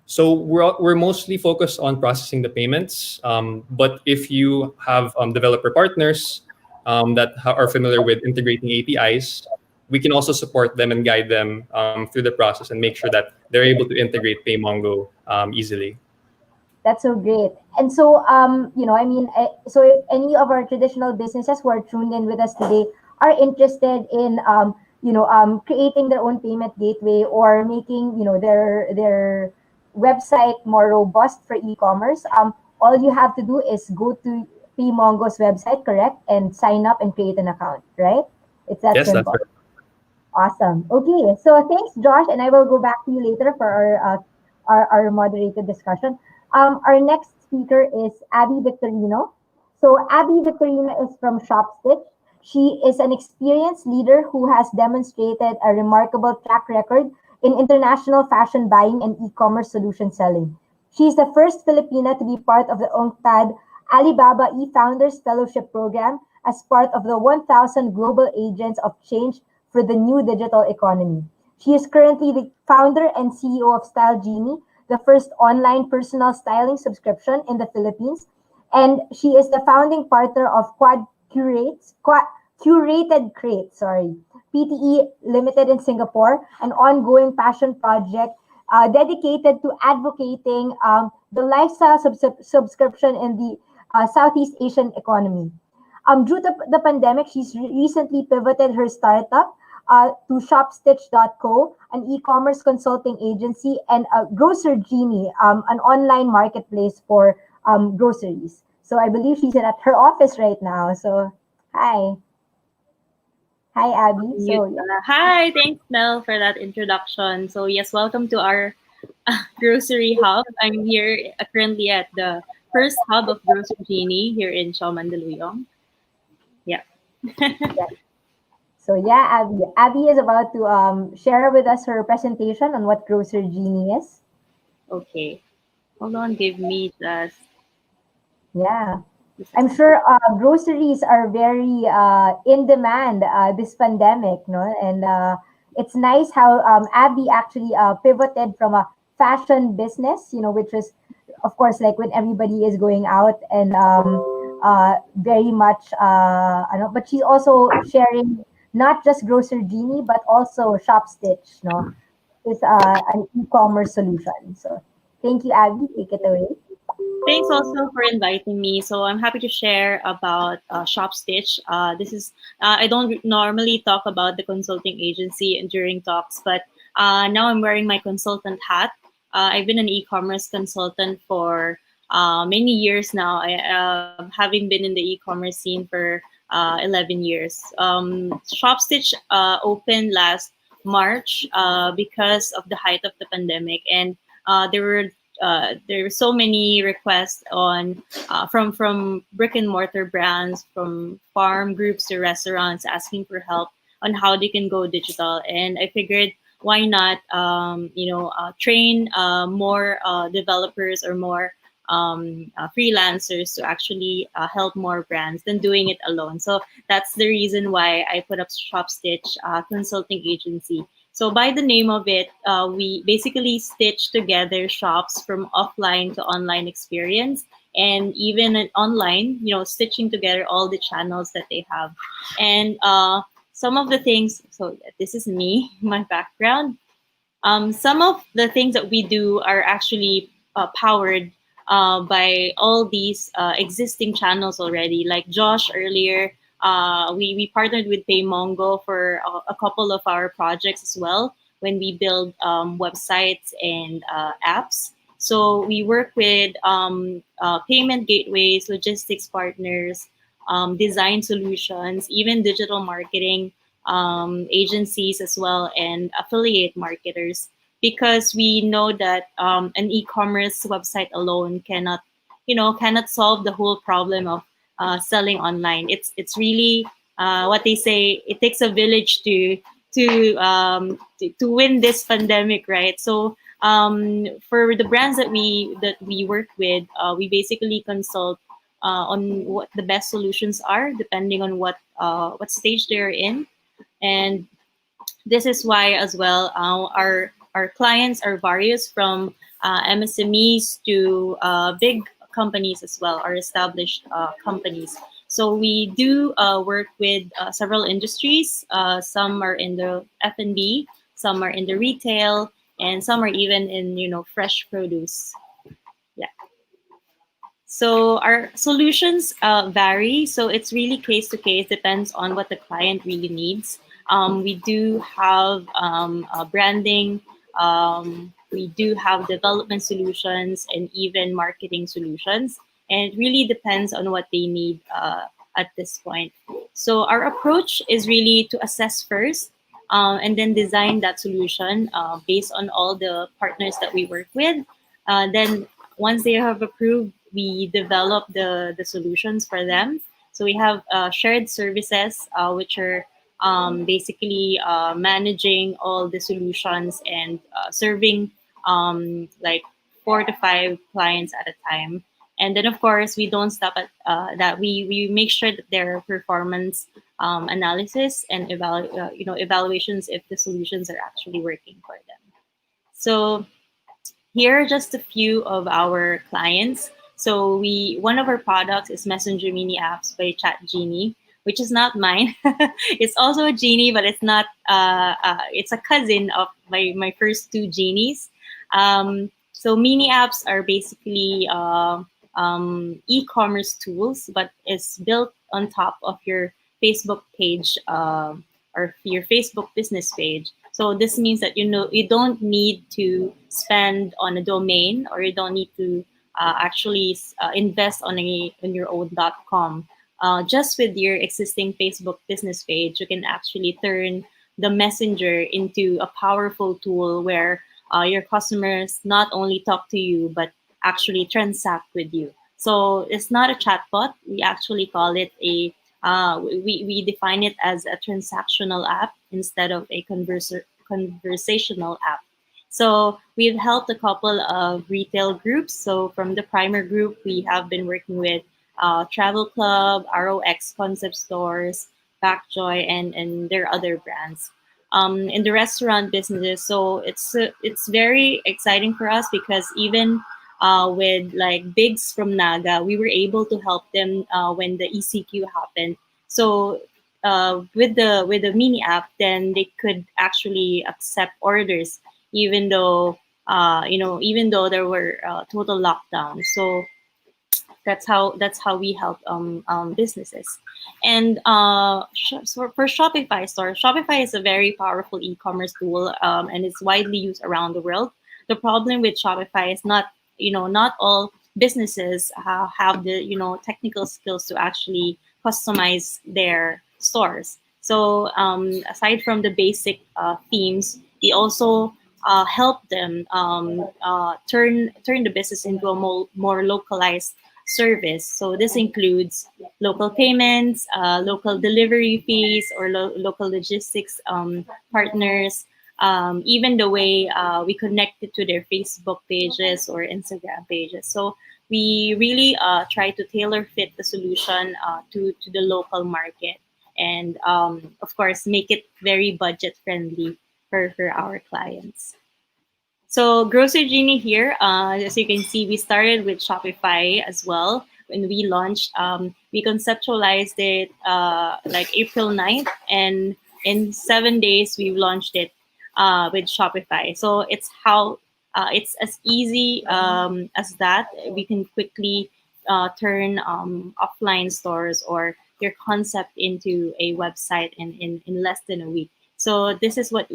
So we're mostly focused on processing the payments. But if you have developer partners that are familiar with integrating APIs, we can also support them and guide them through the process and make sure that they're able to integrate PayMongo easily. That's so great. And so, so if any of our traditional businesses who are tuned in with us today are interested in, creating their own payment gateway or making, their website more robust for e-commerce, all you have to do is go to PayMongo's website, correct, and sign up and create an account, right? It's that Yes, simple. that's right. Awesome. Okay, so thanks, Josh, and I will go back to you later for our moderated discussion. Our next speaker is Abby Victorino. So Abby Victorino is from Shopstitch. She is an experienced leader who has demonstrated a remarkable track record in international fashion buying and e-commerce solution selling. She is the first Filipina to be part of the UNCTAD Alibaba eFounders Fellowship Program as part of the 1,000 Global Agents of Change for the New Digital Economy. She is currently the founder and CEO of Style Genie, the first online personal styling subscription in the Philippines. And she is the founding partner of Curated Crates, PTE Limited in Singapore, an ongoing passion project dedicated to advocating the lifestyle subscription in the Southeast Asian economy. Due to the pandemic, she's recently pivoted her startup to Shopstitch.co, an e-commerce consulting agency, and Grocer Genie, an online marketplace for groceries. So I believe she's at her office right now. So hi. Hi, Abby. So yeah. Hi, thanks Mel for that introduction. So yes, welcome to our grocery hub. I'm here currently at the first hub of Grocer Genie here in Shaw Mandaluyong. Yeah. So yeah, Abby. Abby is about to share with us her presentation on what Grocer Genie is. Okay. Hold on, give me just. Yeah. I'm sure groceries are very in demand this pandemic, no? And it's nice how Abby actually pivoted from a fashion business, which was, of course, like when everybody is going out and very much, I don't, but she's also sharing not just Grocer Genie, but also Shopstitch, is an e-commerce solution. So thank you, Abby. Take it away. Thanks also for inviting me. So I'm happy to share about Shopstitch. This is I don't normally talk about the consulting agency during talks, but now I'm wearing my consultant hat. I've been an e-commerce consultant for many years now. Having been in the e-commerce scene for 11 years. Shopstitch opened last March because of the height of the pandemic, and there were so many requests on from brick and mortar brands, from farm groups to restaurants, asking for help on how they can go digital. And I figured, why not, train more developers or more freelancers to actually help more brands than doing it alone. So that's the reason why I put up Shopstitch Consulting Agency. So by the name of it, we basically stitch together shops from offline to online experience, and even online, stitching together all the channels that they have. And some of the things, so this is me, my background. Some of the things that we do are actually powered by all these existing channels already. Like Josh earlier, we partnered with PayMongo for a couple of our projects as well when we build websites and apps. So we work with payment gateways, logistics partners, design solutions, even digital marketing agencies as well, and affiliate marketers, because we know that an e-commerce website alone cannot solve the whole problem of selling online. It's really what they say. It takes a village to win this pandemic, right? So for the brands that we work with, we basically consult on what the best solutions are, depending on what stage they're in. And this is why as well, our clients are various, from MSMEs to big companies as well, or established companies. So we do work with several industries. Some are in the F&B, some are in the retail, and some are even in fresh produce. Yeah. So our solutions vary. So it's really case to case, depends on what the client really needs. We do have branding, we do have development solutions, and even marketing solutions. And it really depends on what they need at this point. So our approach is really to assess first, and then design that solution based on all the partners that we work with. Then once they have approved, we develop the solutions for them. So we have shared services, which are basically managing all the solutions and serving like 4 to 5 clients at a time. And then, of course, we don't stop at that. We make sure that there are performance analysis and evaluations if the solutions are actually working for them. So here are just a few of our clients. So one of our products is Messenger Mini Apps by Genie, which is not mine. It's also a Genie, but it's not. It's a cousin of my first two Genies. So mini apps are basically e-commerce tools, but it's built on top of your Facebook page or your Facebook business page. So this means that you don't need to spend on a domain, or you don't need to actually invest on your own .com. Just with your existing Facebook business page, you can actually turn the messenger into a powerful tool where your customers not only talk to you but actually transact with you. So it's not a chatbot. We actually call it we define it as a transactional app instead of a conversational app. So we've helped a couple of retail groups. So from the primer group, we have been working with Travel Club, ROX Concept Stores, Backjoy, and their other brands. in the restaurant businesses. So it's very exciting for us because even with like Bigs from Naga, we were able to help them when the ECQ happened. So with the mini app, then they could actually accept orders even though even though there were total lockdown. So that's how we help businesses. And so for Shopify store, Shopify is a very powerful e-commerce tool, and it's widely used around the world. The problem with Shopify is not not all businesses have the technical skills to actually customize their stores. So aside from the basic themes, we also help them turn the business into a more localized service. So this includes local payments, local delivery fees, or local logistics partners, even the way we connect it to their Facebook pages or Instagram pages. So we really try to tailor fit the solution to the local market, and of course make it very budget friendly for our clients. So Grocery Genie here, as you can see, we started with Shopify as well. When we launched, we conceptualized it like April 9th, and in 7 days we launched it with Shopify. So it's as easy as that. We can quickly turn offline stores or your concept into a website in less than a week. So this is what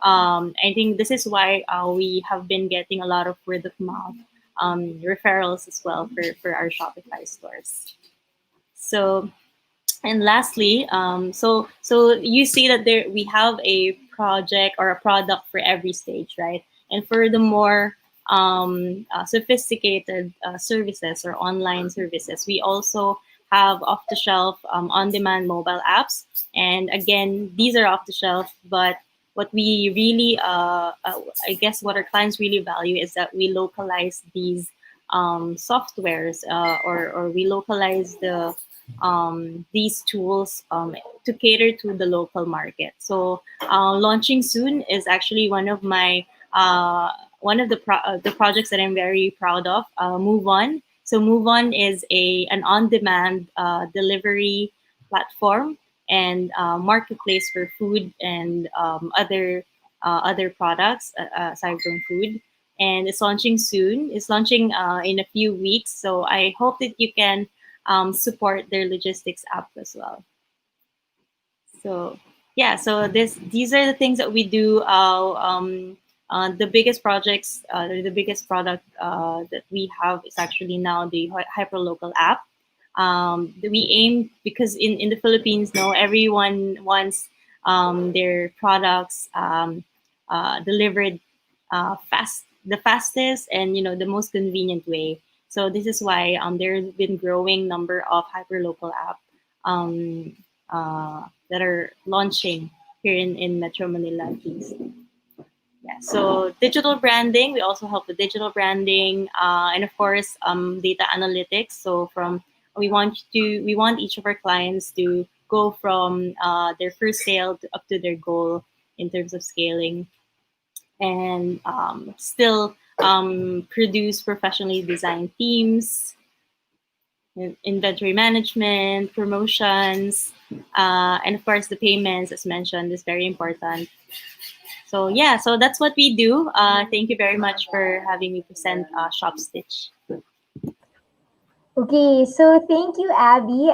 I think this is why we have been getting a lot of word of mouth referrals as well for our Shopify stores. So, and lastly, so you see that there we have a project or a product for every stage, right? And for the more sophisticated services or online services, we also have off-the-shelf on-demand mobile apps. And again, these are off-the-shelf, but what we really, I guess, what our clients really value is that we localize these softwares, or we localize these tools to cater to the local market. So launching soon is actually one of my one of the projects that I'm very proud of. Move On. So Move On is an on-demand delivery platform and marketplace for food and other products aside from food. And it's launching soon. It's launching in a few weeks. So I hope that you can support their logistics app as well. So yeah, so these are the things that we do. The biggest projects, the biggest product that we have is actually now the hyperlocal app. We aim, because in the Philippines, no, everyone wants their products delivered the fastest and the most convenient way. So this is why there's been growing number of hyperlocal app that are launching here in Metro Manila at least. Yeah. So digital branding, we also help with digital branding, and of course data analytics. So we want each of our clients to go from their first sale up to their goal in terms of scaling, and still produce professionally designed themes, inventory management, promotions, and of course the payments, as mentioned, is very important. So yeah, so that's what we do. Thank you very much for having me present Shopstitch. Okay, so thank you, Abby.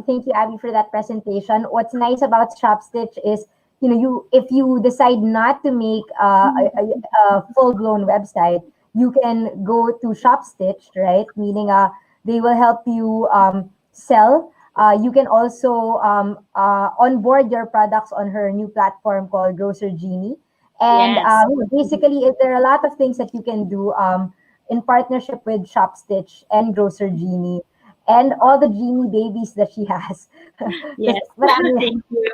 Thank you, Abby, for that presentation. What's nice about Shopstitch is, if you decide not to make a full-blown website, you can go to Shopstitch, right? Meaning, they will help you sell. You can also onboard your products on her new platform called Grocery Genie. And Yes. basically, there are a lot of things that you can do. In partnership with Shopstitch and Grocer Genie and all the Genie babies that she has. Yes. But anyway, Thank you.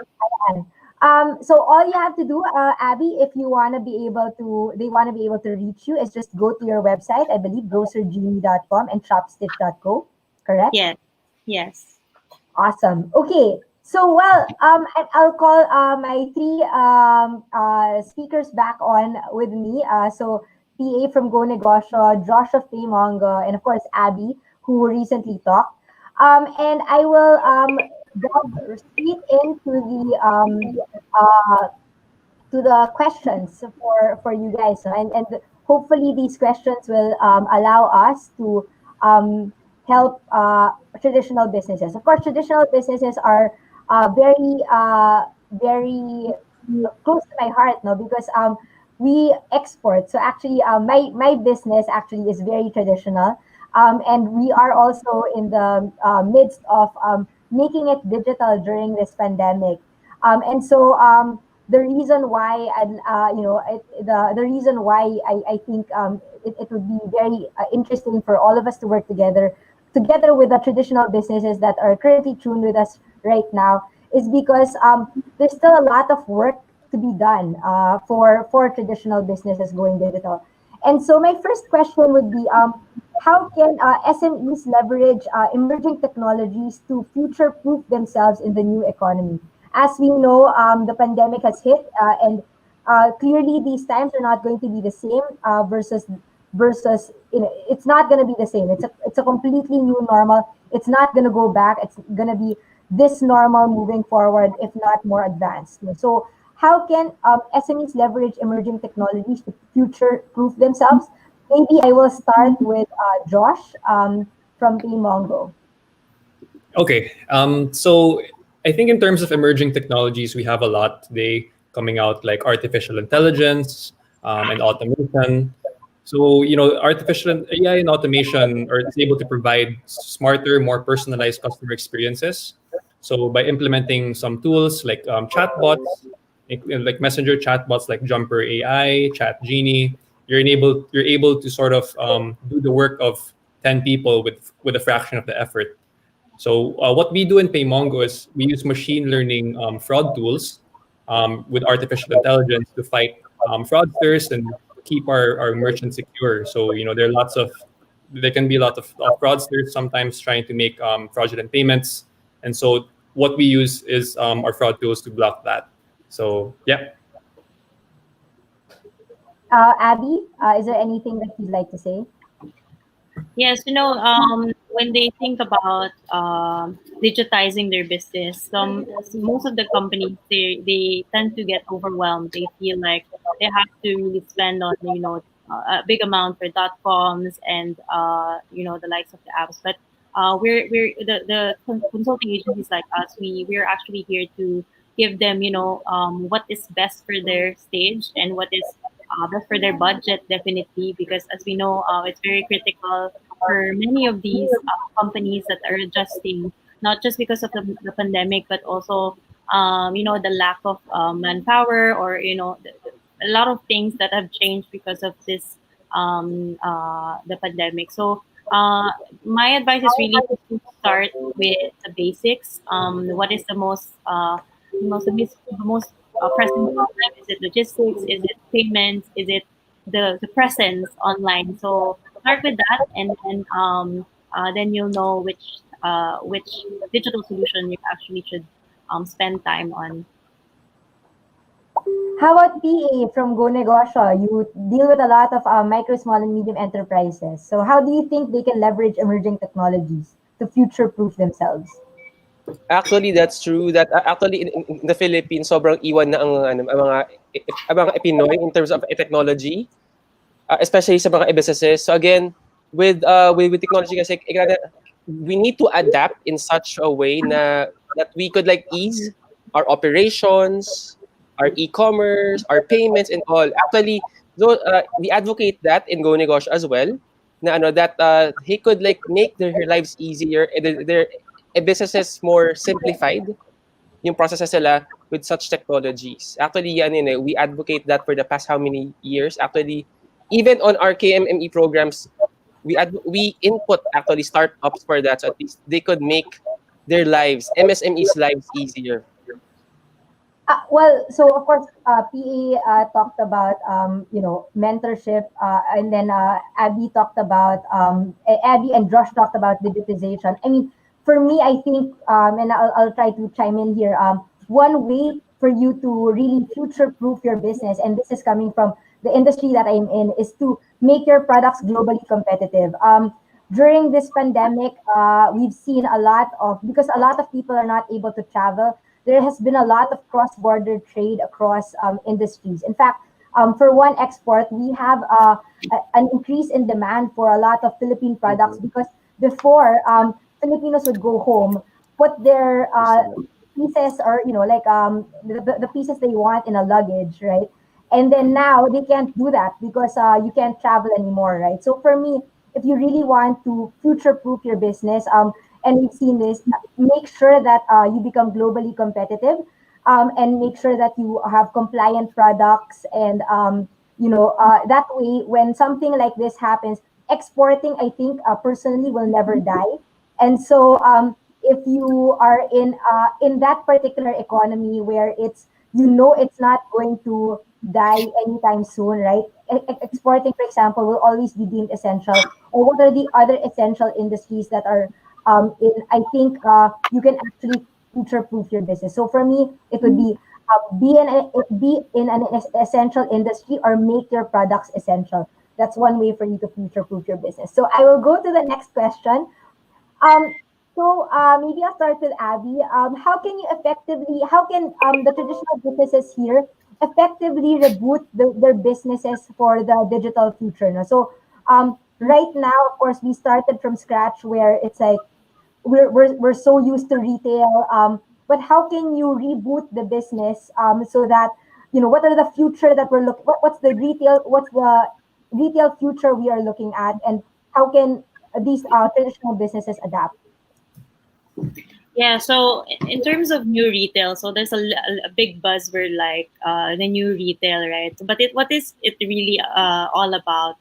so all you have to do, Abby, if you want to be able to, they want to be able to reach you, is just go to your website, I believe, grocergenie.com and shopstitch.co, correct? Yes. Yes. Awesome. Okay. So, I'll call my three speakers back on with me. So, PA from Go Negosyo, Josh of PayMongo, and of course, Abby, who recently talked. And I will delve straight into uh, the questions for you guys. No? And hopefully these questions will allow us to um, help traditional businesses. Of course, traditional businesses are very close to my heart, no, because we export. So actually, my business actually is very traditional, and we are also in the midst of making it digital during this pandemic. And so the reason why the reason why I think it would be very interesting for all of us to work together with the traditional businesses that are currently tuned with us right now is because there's still a lot of work to be done for traditional businesses going digital. And so my first question would be how can SMEs leverage emerging technologies to future proof themselves in the new economy? As we know, the pandemic has hit, and clearly these times are not going to be the same versus it's not going to be the same. It's a completely new normal. It's not going to go back. It's going to be this normal moving forward, if not more advanced. So how can SMEs leverage emerging technologies to future proof themselves? Maybe I will start with Josh from PayMongo. Okay. So I think in terms of emerging technologies, we have a lot today coming out, like artificial intelligence and automation. So, artificial AI and automation are able to provide smarter, more personalized customer experiences. So by implementing some tools like chatbots, like messenger chatbots like Jumper AI, Chat Genie, you're able to sort of do the work of 10 people with a fraction of the effort. So what we do in PayMongo is we use machine learning fraud tools with artificial intelligence to fight fraudsters and keep our merchants secure. So there can be a lot of fraudsters sometimes trying to make fraudulent payments, and so what we use is our fraud tools to block that. So yeah. Abby, is there anything that you'd like to say? Yes, when they think about digitizing their business, most of the companies they tend to get overwhelmed. They feel like they have to really spend on a big amount for .coms and the likes of the apps. But we're the consulting agencies like us. We're actually here to give them what is best for their stage and what is best for their budget, definitely, because as we know, it's very critical for many of these companies that are adjusting, not just because of the pandemic, but also, the lack of manpower, or, a lot of things that have changed because of this, the pandemic. So, my advice is really to start with the basics. What is the most pressing problem? Is it logistics? Is it payments? Is it the presence online? So start with that, and then you'll know which digital solution you actually should spend time on. How about PA from Go Negosyo? You deal with a lot of micro, small, and medium enterprises. So how do you think they can leverage emerging technologies to future-proof themselves? Actually, that's true. That actually in the Philippines, sobrang iwan na ang mga Pinoy in terms of technology, especially sa mga businesses. So again, with technology kasi, we need to adapt in such a way that we could like ease our operations, our e-commerce, our payments, and all. Actually, we advocate that in Go Negosyo as well. That he could like make their lives easier, their businesses more simplified yung processes nila with such technologies. Actually, we advocate that for the past how many years. Actually, even on our KMME programs, we input actually startups for that, so at least they could make their lives, MSMEs' lives easier. Well, so of course, PA talked about mentorship, and then Abby and Josh talked about digitization. I mean, for me, I think, and I'll try to chime in here. One way for you to really future proof your business, and this is coming from the industry that I'm in, is to make your products globally competitive. During this pandemic, we've seen a lot of, because a lot of people are not able to travel, there has been a lot of cross-border trade across industries. In fact, for one export, we have an increase in demand for a lot of Philippine products because before, Filipinos would go home, put their pieces, or like the pieces they want in a luggage, right? And then now they can't do that because you can't travel anymore, right? So for me, if you really want to future proof your business, and we've seen this, make sure that you become globally competitive, and make sure that you have compliant products, and that way when something like this happens, exporting, I think, personally, will never die. And so, if you are in that particular economy where it's not going to die anytime soon, right? Exporting, for example, will always be deemed essential. Or what are the other essential industries that are in? I think you can actually future proof your business. So for me, it would be be in an essential industry, or make your products essential. That's one way for you to future proof your business. So I will go to the next question. Um, Maybe I'll start with Abby. How can the traditional businesses here effectively reboot their businesses for the digital future? No? So right now, of course, we started from scratch, where it's like we're so used to retail. But how can you reboot the business, so that, what are the future that we're looking, what's the retail future we are looking at, and how can these traditional businesses adapt? Yeah, so in terms of new retail, so there's a big buzzword like the new retail, right? But what is it really all about?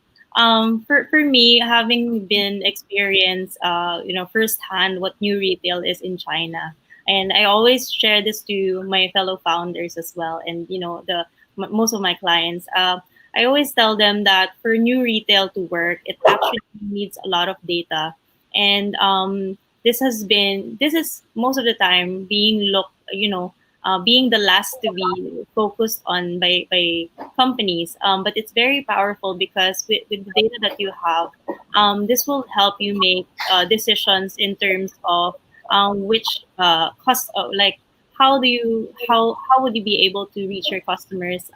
For me, having been experienced, firsthand what new retail is in China, and I always share this to my fellow founders as well, and most of my clients. I always tell them that for new retail to work, it actually needs a lot of data, and this is most of the time being the last to be focused on by companies, but it's very powerful because with the data that you have, this will help you make decisions in terms of which cost like how would you be able to reach your customers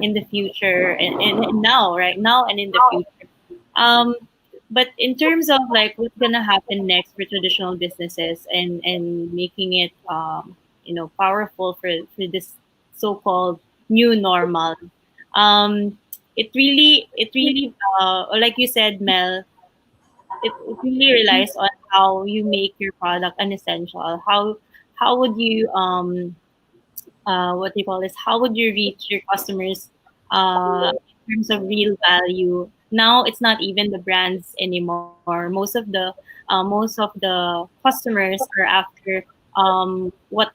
in the future, and now, right now, and in the future. um, but in terms of like what's gonna happen next for traditional businesses, and making it powerful for this so-called new normal, like you said, Mel, it really relies on how you make your product an essential. How would you what do you call this? How would you reach your customers in terms of real value? Now it's not even the brands anymore. Most of the customers are after what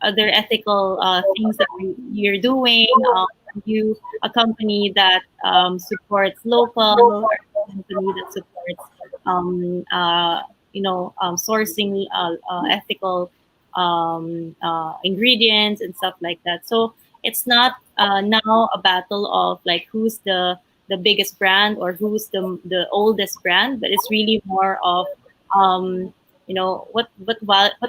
other ethical things that you're doing. Are you a company that supports local, or a company that supports sourcing ethical ingredients and stuff like that. So it's not now a battle of like who's the biggest brand or who's the oldest brand, but it's really more of what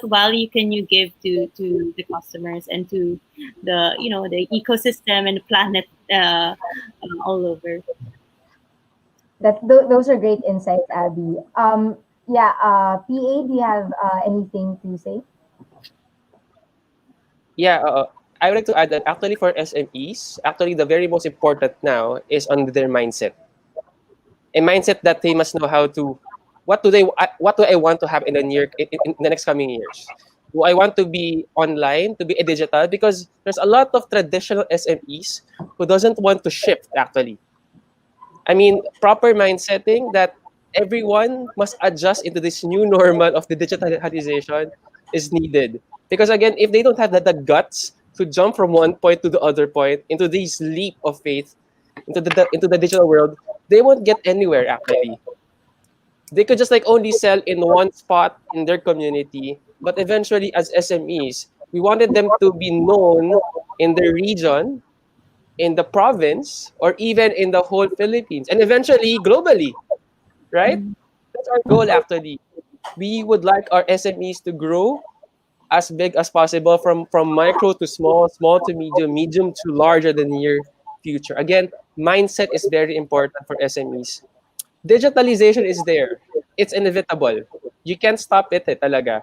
value can you give to the customers and to the ecosystem and the planet all over. Those are great insights, Abby. Yeah, PA, do you have anything to say? Yeah, I would like to add that actually for SMEs, actually the very most important now is on their mindset. A mindset that they must know how to, what do I want to have in in the next coming years? Do I want to be online, to be a digital? Because there's a lot of traditional SMEs who doesn't want to shift actually. I mean, proper mindsetting that everyone must adjust into this new normal of the digitalization is needed. Because again, if they don't have the guts to jump from one point to the other point into this leap of faith into the digital world, they won't get anywhere actually. They could just like only sell in one spot in their community, but eventually as SMEs, we wanted them to be known in their region, in the province, or even in the whole Philippines, and eventually globally, right? That's our goal actually. We would like our SMEs to grow as big as possible from micro to small, small to medium, medium to larger than near future. Again, mindset is very important for SMEs. Digitalization is there. It's inevitable. You can't stop it talaga.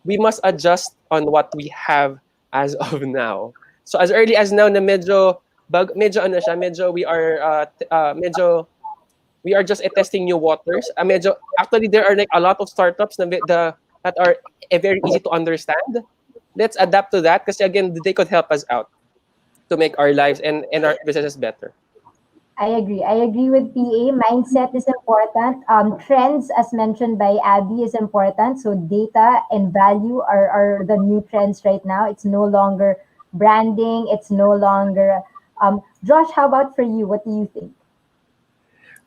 We must adjust on what we have as of now. So as early as now na medyo ano siya, medyo we are just testing new waters. Medyo actually there are like a lot of startups that are very easy to understand. Let's adapt to that because again they could help us out to make our lives and our businesses better. I agree. I agree with PA. Mindset is important. Trends, as mentioned by Abby, is important. So data and value are the new trends right now. It's no longer branding. It's no longer. Josh, how about for you? What do you think?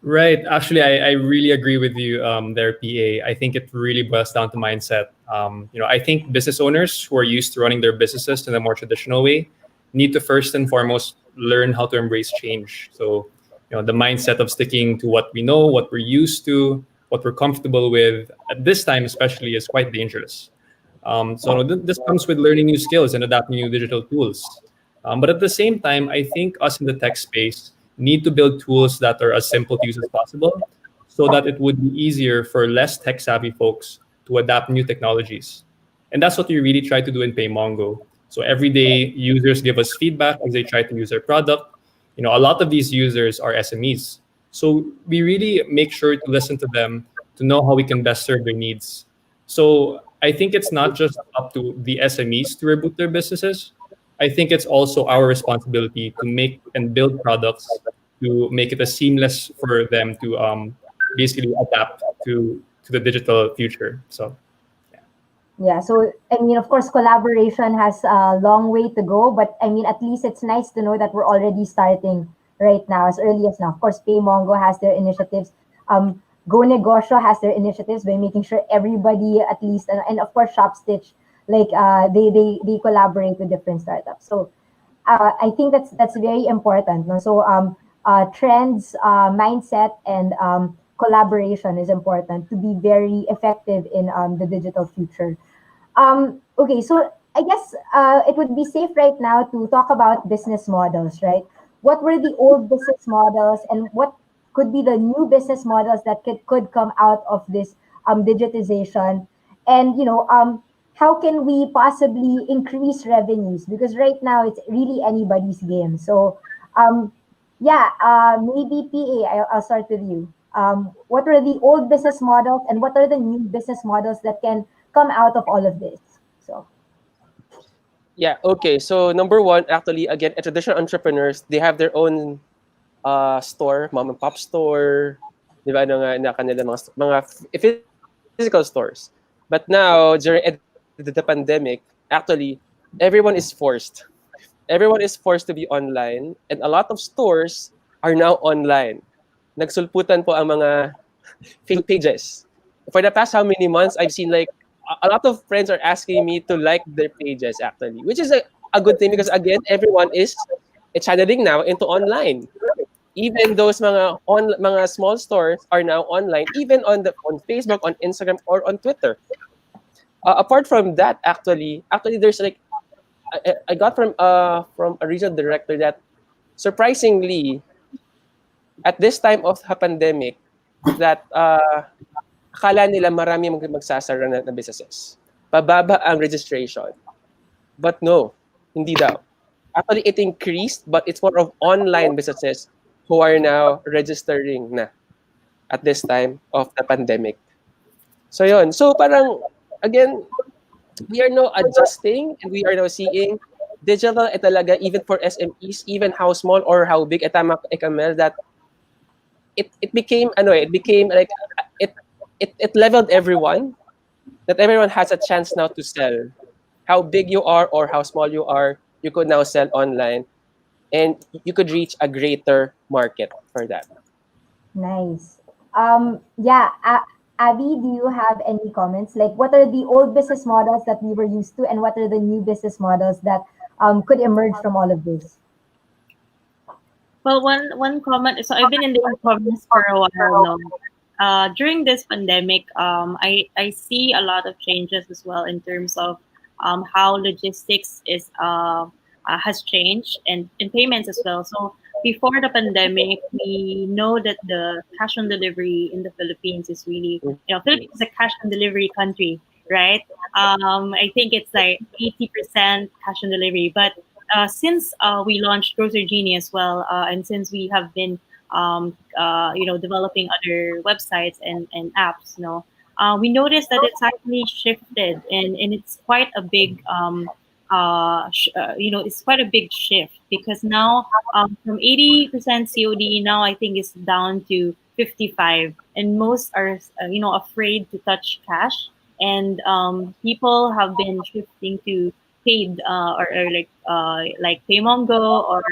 Right. Actually, I really agree with you there, PA. I think it really boils down to mindset. I think business owners who are used to running their businesses in a more traditional way need to first and foremost learn how to embrace change. So, the mindset of sticking to what we know, what we're used to, what we're comfortable with at this time, especially, is quite dangerous. This comes with learning new skills and adapting new digital tools. But at the same time, I think us in the tech space need to build tools that are as simple to use as possible so that it would be easier for less tech savvy folks to adapt new technologies. And that's what we really try to do in PayMongo. So every day, users give us feedback as they try to use our product. A lot of these users are SMEs. So we really make sure to listen to them to know how we can best serve their needs. So I think it's not just up to the SMEs to reboot their businesses. I think it's also our responsibility to make and build products to make it as seamless for them to basically adapt to the digital future. So Yeah, so I mean, of course, collaboration has a long way to go, but I mean, at least it's nice to know that we're already starting right now, as early as now. Of course, PayMongo has their initiatives. Go Negosyo has their initiatives by making sure everybody, at least, and of course, Shopstitch, like they collaborate with different startups. So I think that's very important. No? So trends, mindset, and collaboration is important to be very effective in the digital future. Okay, so I guess it would be safe right now to talk about business models, right? What were the old business models, and what could be the new business models that could come out of this digitization? And how can we possibly increase revenues? Because right now it's really anybody's game. So yeah, maybe PA, I'll start with you. What are the old business models, and what are the new business models that can come out of all of this? So Yeah, okay. So number one, actually, again, traditional entrepreneurs, they have their own store, mom and pop store, di ba, ano nga, na kanila physical stores. But now, during the pandemic, actually, everyone is forced. Everyone is forced to be online, and a lot of stores are now online. Nagsulputan po ang mga Facebook pages. For the past how many months, I've seen like a lot of friends are asking me to like their pages actually, which is a good thing because again, everyone is channeling now into online. Even those mga small stores are now online, even on Facebook, on Instagram, or on Twitter. Apart from that, actually, there's like I got from a regional director that surprisingly at this time of the pandemic that akala nila marami magsasara na businesses. Bababa ang registration. But no, hindi daw. Actually, it increased, but it's more of online businesses who are now registering na at this time of the pandemic. So yun. So parang, again, we are now adjusting and we are now seeing digital talaga even for SMEs, even how small or how big, tama Kamel, that it became it became like it leveled everyone, that everyone has a chance now to sell. How big you are or how small you are, you could now sell online and you could reach a greater market for that. nice. Yeah. Abby, do you have any comments? Like, what are the old business models that we were used to, and what are the new business models that could emerge from all of this? Well, one comment. So I've been in the e-commerce for a while now. During this pandemic, I see a lot of changes as well in terms of how logistics has changed, and payments as well. So before the pandemic, we know that the cash on delivery in the Philippines is really, Philippines is a cash on delivery country, right? I think it's like 80% cash on delivery, but since we launched Grocery Genie as well, and since we have been developing other websites and apps, we noticed that it's actually shifted, and it's quite a big it's quite a big shift, because now from 80% COD, now I think it's down to 55, and most are afraid to touch cash, and people have been shifting to paid or like PayMongo, or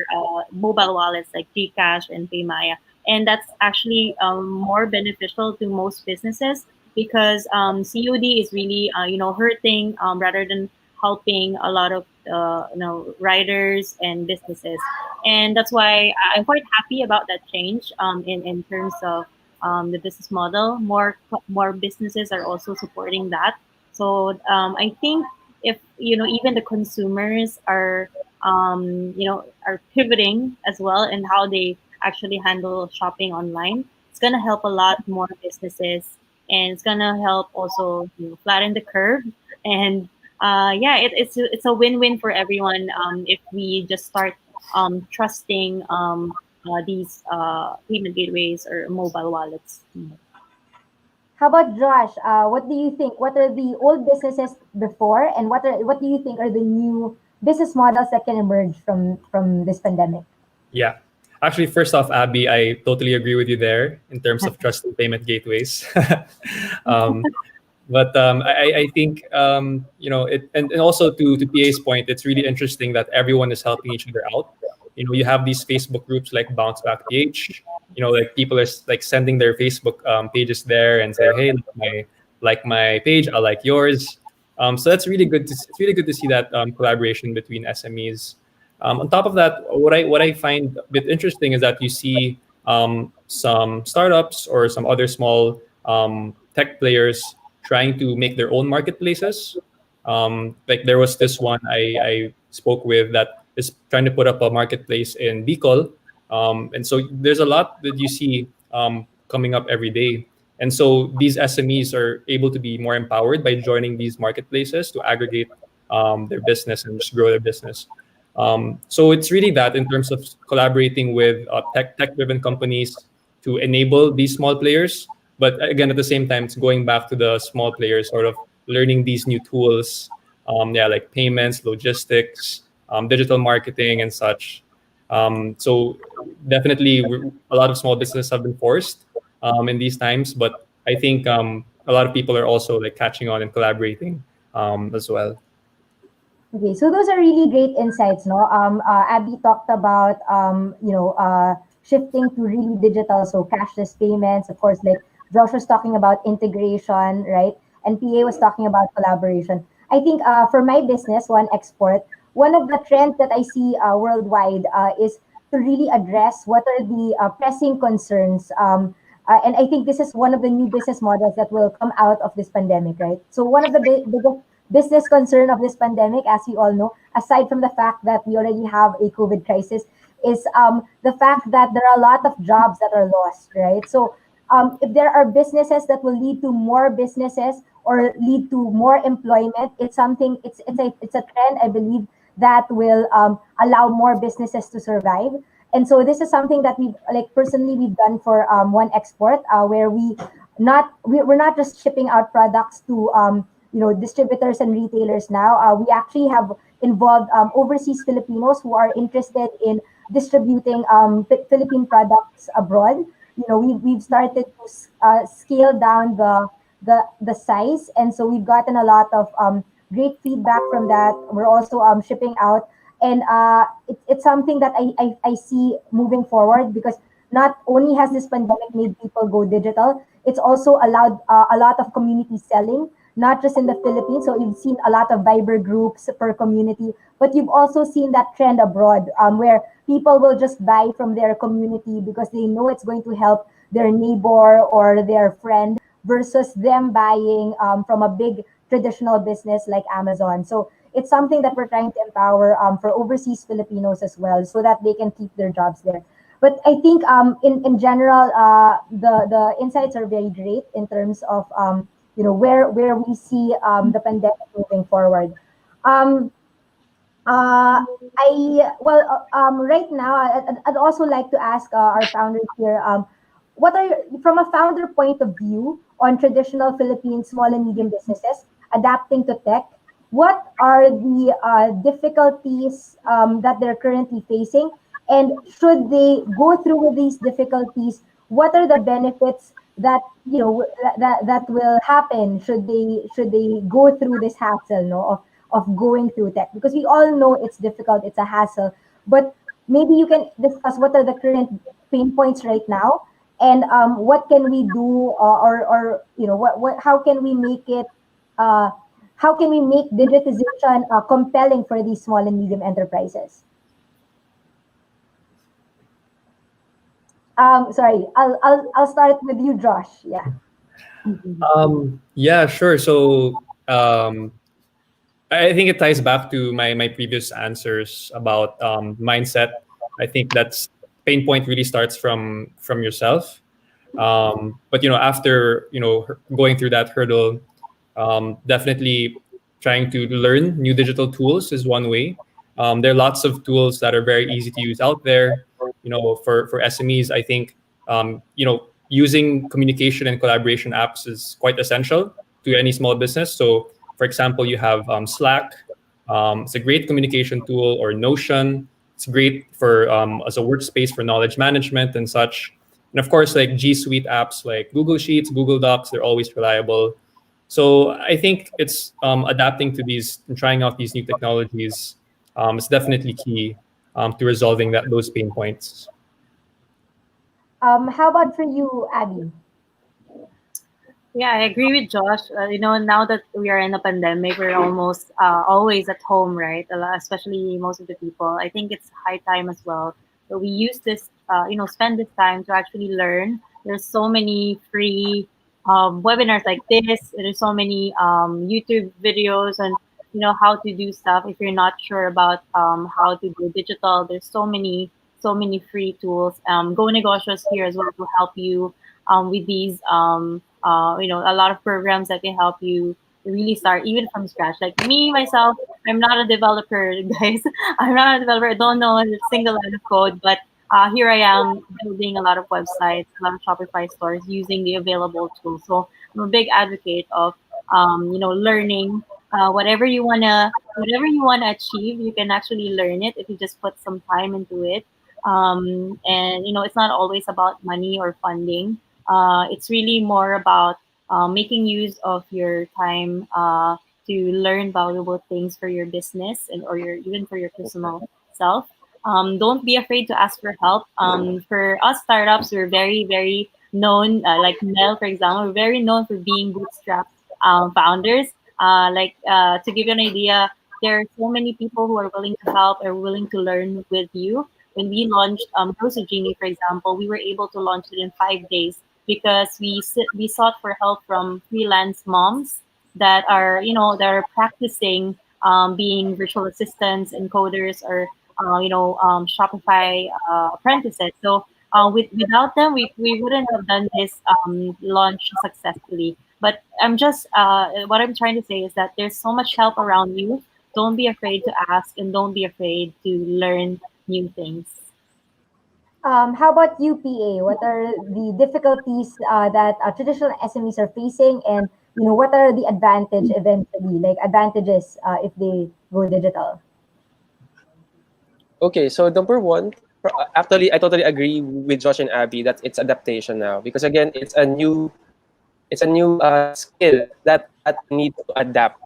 mobile wallets like Gcash and PayMaya, and that's actually more beneficial to most businesses, because COD is really hurting rather than helping a lot of riders and businesses, and that's why I'm quite happy about that change in terms of the business model. More businesses are also supporting that. So I think if even the consumers are pivoting as well in how they actually handle shopping online, it's gonna help a lot more businesses, and it's gonna help also flatten the curve, and yeah, it's a win-win for everyone if we just start trusting these payment gateways or mobile wallets. How about Josh? What do you think? What are the old businesses before, and what do you think are the new business models that can emerge from this pandemic? Yeah. Actually, first off, Abby, I totally agree with you there in terms of trusted payment gateways. um, but I think and also to PA's point, it's really interesting that everyone is helping each other out. You have these Facebook groups like Bounce Back PH. Like people are like sending their Facebook pages there and say, "Hey, like my page, I like yours." So that's really good. It's really good to see that collaboration between SMEs. On top of that, what I find a bit interesting is that you see some startups or some other small tech players trying to make their own marketplaces. Like there was this one I spoke with that is trying to put up a marketplace in Bicol. And so there's a lot that you see coming up every day. And so these SMEs are able to be more empowered by joining these marketplaces to aggregate their business and just grow their business. So it's really that in terms of collaborating with tech-driven companies to enable these small players. But again, at the same time, it's going back to the small players, sort of learning these new tools, like payments, logistics, digital marketing, and such. So definitely, a lot of small businesses have been forced in these times, but I think a lot of people are also like catching on and collaborating as well. Okay, so those are really great insights, no? Abby talked about shifting to really digital, so cashless payments. Of course, like Josh was talking about integration, right? And PA was talking about collaboration. I think for my business, One Export, one of the trends that I see worldwide is to really address what are the pressing concerns. And I think this is one of the new business models that will come out of this pandemic, right? So one of the biggest business concern of this pandemic, as you all know, aside from the fact that we already have a COVID crisis, is the fact that there are a lot of jobs that are lost, right? So if there are businesses that will lead to more businesses or lead to more employment, it's something. It's a trend, I believe, that will allow more businesses to survive. And so this is something that we've like personally we've done for One Export, where we're not just shipping out products to distributors and retailers now. We actually have involved overseas Filipinos who are interested in distributing Philippine products abroad. We've started to scale down the size, and so we've gotten a lot of great feedback from that. We're also shipping out, and it's something that I see moving forward, because not only has this pandemic made people go digital, it's also allowed a lot of community selling, not just in the Philippines. So you've seen a lot of Viber groups per community, but you've also seen that trend abroad, where people will just buy from their community because they know it's going to help their neighbor or their friend versus them buying from a big traditional business like Amazon. So it's something that we're trying to empower for overseas Filipinos as well, so that they can keep their jobs there. But I think in general, the insights are very great in terms of where we see the pandemic moving forward. Um, right now, I'd also like to ask our founders here, what are from a founder point of view on traditional Philippine small and medium businesses adapting to tech? What are the difficulties that they're currently facing, and should they go through with these difficulties? What are the benefits that that will happen should they go through this hassle, no, of going through tech, because we all know it's difficult, it's a hassle, but maybe you can discuss what are the current pain points right now, and what can we do, or how can we make it uh, how can we make digitization compelling for these small and medium enterprises? Sorry, I'll start with you, Josh. Yeah. Yeah, sure. So I think it ties back to my previous answers about mindset. I think that's pain point really starts from yourself. But after going through that hurdle, definitely trying to learn new digital tools is one way. There are lots of tools that are very easy to use out there. For SMEs, I think using communication and collaboration apps is quite essential to any small business. So, for example, you have Slack. It's a great communication tool, or Notion. It's great for as a workspace for knowledge management and such. And of course, like G Suite apps like Google Sheets, Google Docs, they're always reliable. So I think it's adapting to these and trying out these new technologies is definitely key to resolving those pain points. How about for you, Abby? Yeah, I agree with Josh. Now that we are in a pandemic, we're almost always at home, right? Especially most of the people. I think it's high time as well. So we use this, spend this time to actually learn. There's so many free webinars like this. There's so many YouTube videos and how to do stuff. If you're not sure about how to do digital, there's so many free tools. Go Negosyo is here as well to help you with these a lot of programs that can help you really start even from scratch. Like me myself, I'm not a developer, guys. I'm not a developer. I don't know a single line of code, but here I am building a lot of websites, a lot of Shopify stores using the available tools. So I'm a big advocate of learning whatever you wanna achieve. You can actually learn it if you just put some time into it. And it's not always about money or funding. It's really more about making use of your time to learn valuable things for your business and or even for your personal self. Don't be afraid to ask for help. For us startups, we're very, very known, like Mel, for example, we're very known for being bootstrap founders. To give you an idea, there are so many people who are willing to help or willing to learn with you. When we launched Genie, for example, we were able to launch it in 5 days because we sought for help from freelance moms that are practicing being virtual assistants and coders or Shopify apprentices. So without them, we wouldn't have done this launch successfully. But what I'm trying to say is that there's so much help around you. Don't be afraid to ask and don't be afraid to learn new things. How about UPA? What are the difficulties that traditional SMEs are facing, and what are the advantage eventually, like advantages if they go digital? Okay, so number one, actually, I totally agree with Josh and Abby that it's adaptation now because again, it's a new skill that needs to adapt.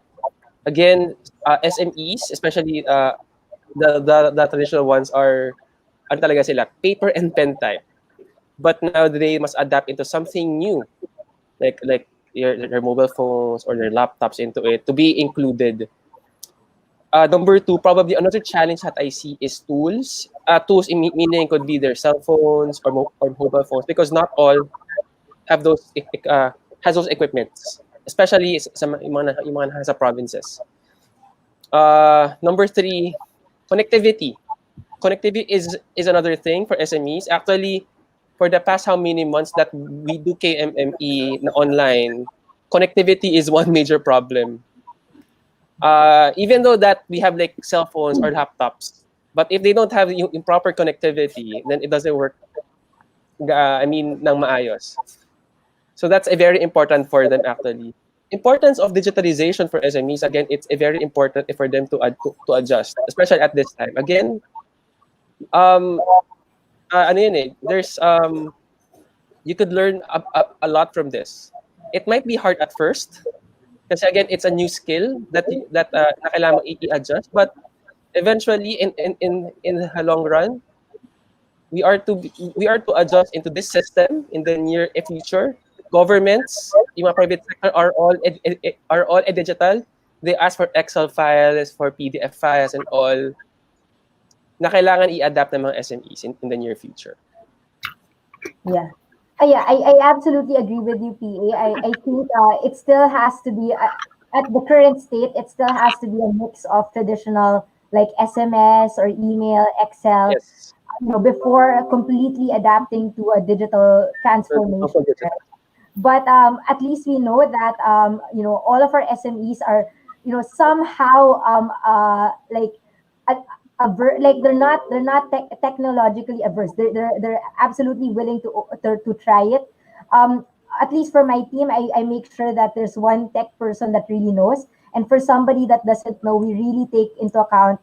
Again, SMEs, especially the traditional ones are ano talaga sila, paper and pen type. but now they must adapt into something new, like your mobile phones or your laptops into it to be included. Number two, probably another challenge that I see is tools. Tools meaning could be their cell phones or mobile phones, because not all have those has those equipments, especially yung mga nasa provinces. Number three, connectivity. Connectivity is another thing for SMEs. Actually, for the past how many months that we do KMME na online, connectivity is one major problem. Even though that we have like cell phones or laptops, but if they don't have yung proper connectivity, then it doesn't work. Nang maayos. So that's a very important for them actually. Importance of digitalization for SMEs, again, it's a very important for them to adjust, especially at this time. Again, um, there's you could learn a lot from this. It might be hard at first, because again, it's a new skill na kailangan i-adjust, but eventually in the long run, we are to adjust into this system in the near future. Governments, yung mga private sector are all digital. They ask for Excel files, for PDF files, and all na kailangan i-adapt ng mga SMEs in the near future. Yeah. Yeah, I absolutely agree with you, PA. I think it still has to be, at the current state, it still has to be a mix of traditional like SMS or email, Excel, Yes. before completely adapting to a digital transformation. Digital. Right? But at least we know that all of our SMEs are somehow like like they're not technologically averse. They're absolutely willing to try it. At least for my team, I make sure that there's one tech person that really knows, and for somebody that doesn't know, we really take into account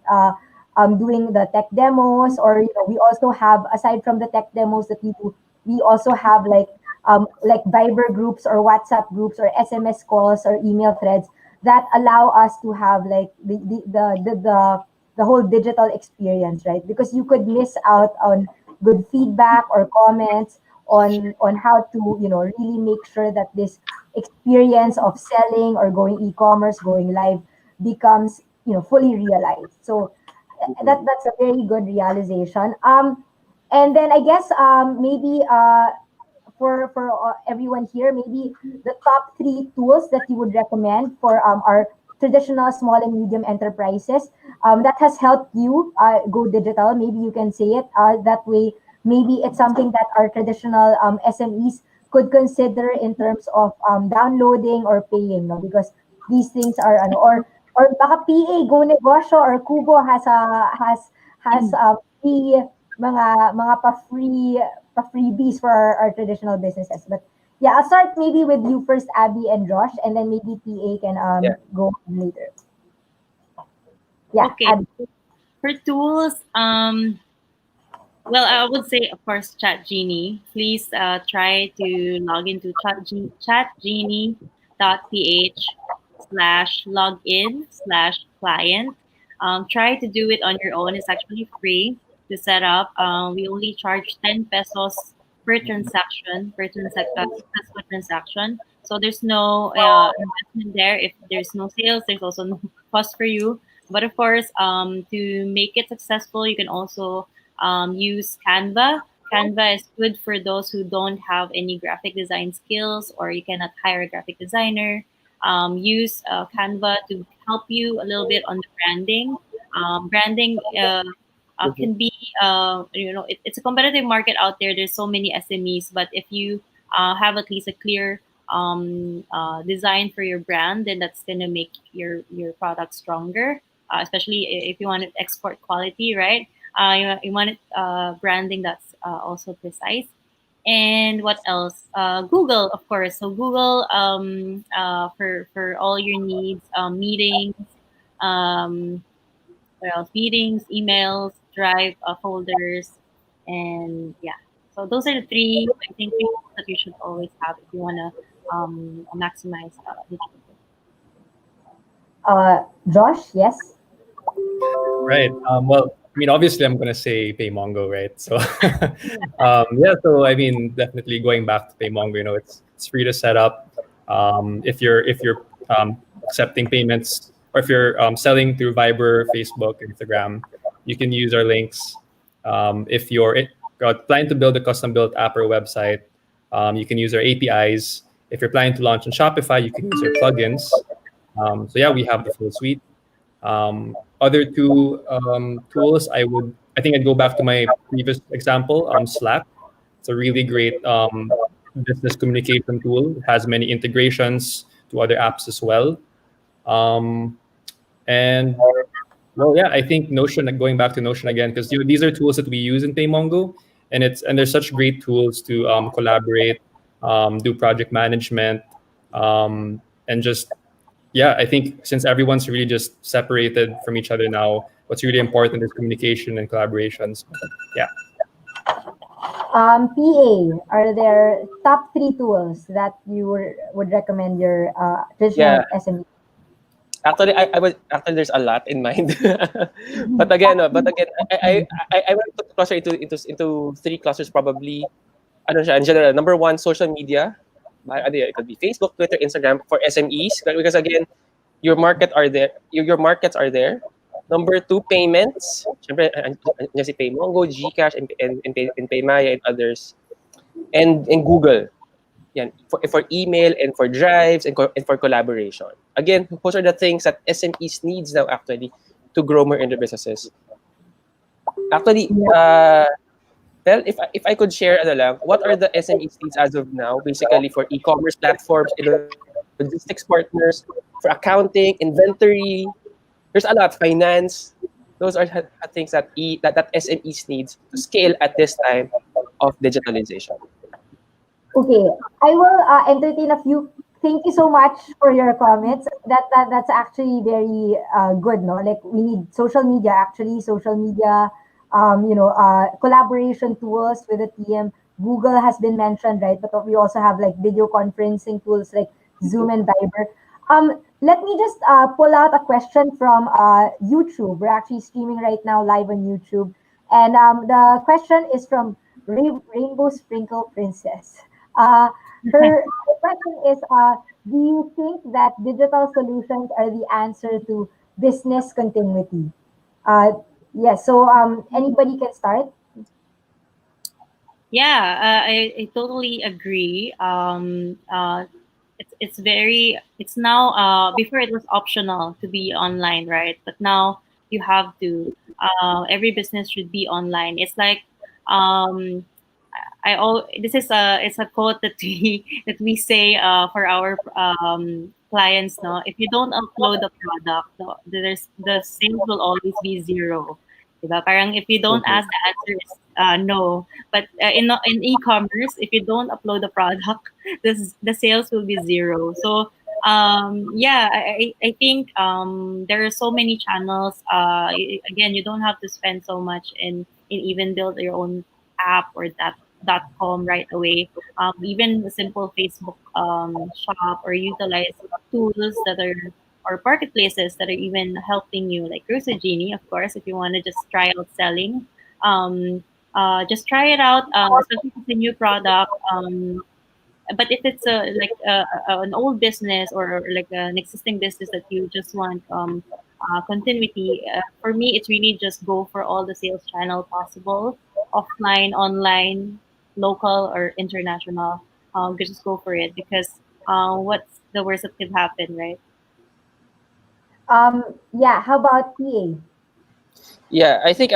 doing the tech demos, or we also have, aside from the tech demos that we do, we also have like Viber groups or WhatsApp groups or SMS calls or email threads that allow us to have like the whole digital experience, right? Because you could miss out on good feedback or comments on how to really make sure that this experience of selling or going e-commerce, going live, becomes fully realized. So that's a very good realization. And then I guess maybe for everyone here, maybe the top three tools that you would recommend for our traditional small and medium enterprises that has helped you go digital. Maybe you can say it that way. Maybe it's something that our traditional SMEs could consider in terms of downloading or paying, no? Because these things are or baka PA Go Negosyo or Kubo has free mga pa-freebies for our traditional businesses. But yeah, I'll start maybe with you first, Abby and Josh, and then maybe PA can Yeah. go later. Yeah, Okay. Abby. For tools, well, I would say, of course, Chat Genie. Please try to log into chatgenie.ph/login/client. Try to do it on your own. It's actually free to set up. We only charge 10 pesos per transaction. So there's no investment there. If there's no sales, there's also no cost for you. But of course, to make it successful, you can also use Canva. Canva is good for those who don't have any graphic design skills, or you cannot hire a graphic designer. Use Canva to help you a little bit on the branding. Branding can be, it's a competitive market out there. There's so many SMEs, but if you have at least a clear design for your brand, then that's gonna make your product stronger. Especially if you want to export quality, right? You want it, branding that's also precise. And what else? Google, of course. So Google for all your needs, meetings, um, what else? Meetings, emails, Drive folders, and yeah. So those are the three, I think, three tools that you should always have if you want to maximize digital. Josh, yes. Right. Well, I mean, obviously, I'm gonna say PayMongo, right? So, yeah. So, I mean, definitely going back to PayMongo, it's free to set up. If you're accepting payments, or if you're selling through Viber, Facebook, Instagram, you can use our links. If you're planning to build a custom-built app or website, you can use our APIs. If you're planning to launch on Shopify, you can use our plugins. So yeah, we have the full suite. Other two tools, I think I'd go back to my previous example, Slack. It's a really great business communication tool. It has many integrations to other apps as well. Um, and well, yeah, I think Notion. Going back to Notion again, because these are tools that we use in PayMongo, and they're such great tools to collaborate, do project management, and just yeah, I think since everyone's really just separated from each other now, what's really important is communication and collaborations. Yeah. PA, are there top three tools that you would recommend your Yeah. traditional SME? Actually, there's a lot in mind. but again, I want to cluster into three clusters probably. Ano siya, in general, number one, social media. It could be Facebook, Twitter, Instagram for SMEs because again, your markets are there. Number two, payments. Siyempre, si PayMongo, Gcash, and PayMaya and others. And Google. Yan, for email and for drives and for collaboration. Again, those are the things that SMEs needs now actually to grow more in their businesses. Actually, well, if I could share what are the SMEs needs as of now, basically for e-commerce platforms, logistics partners, for accounting, inventory, there's a lot, finance. Those are things that SMEs needs to scale at this time of digitalization. Okay, I will entertain a few. Thank you so much for your comments. That's actually very good. No, like we need social media. Actually, social media. Collaboration tools with the team. Google has been mentioned, right? But we also have like video conferencing tools like Zoom and Viber. Let me just pull out a question from YouTube. We're actually streaming right now live on YouTube, and the question is from Rainbow Sprinkle Princess. Her question is, do you think that digital solutions are the answer to business continuity? Yes, so anybody can start. Yeah, I totally agree. It's now, before it was optional to be online, right? But now you have to. Every business should be online. It's like, um, this is a quote that we that we say for our clients. No, if you don't upload the product, the sales will always be zero. Diba? Parang if you don't ask, the answer is no. But in e-commerce, if you don't upload the product, the sales will be zero. So yeah, I think there are so many channels. Again, you don't have to spend so much in even build your own app or .com right away. Even a simple Facebook shop, or utilize tools that are, or marketplaces that are even helping you, like Genie, of course, if you want to just try out selling. Just try it out, especially if it's a new product. But if it's an old business, or like an existing business that you just want continuity, for me, it's really just go for all the sales channel possible, offline, online, local, or international. Just go for it, because what's the worst that could happen, right? Yeah, how about PA? Yeah, I think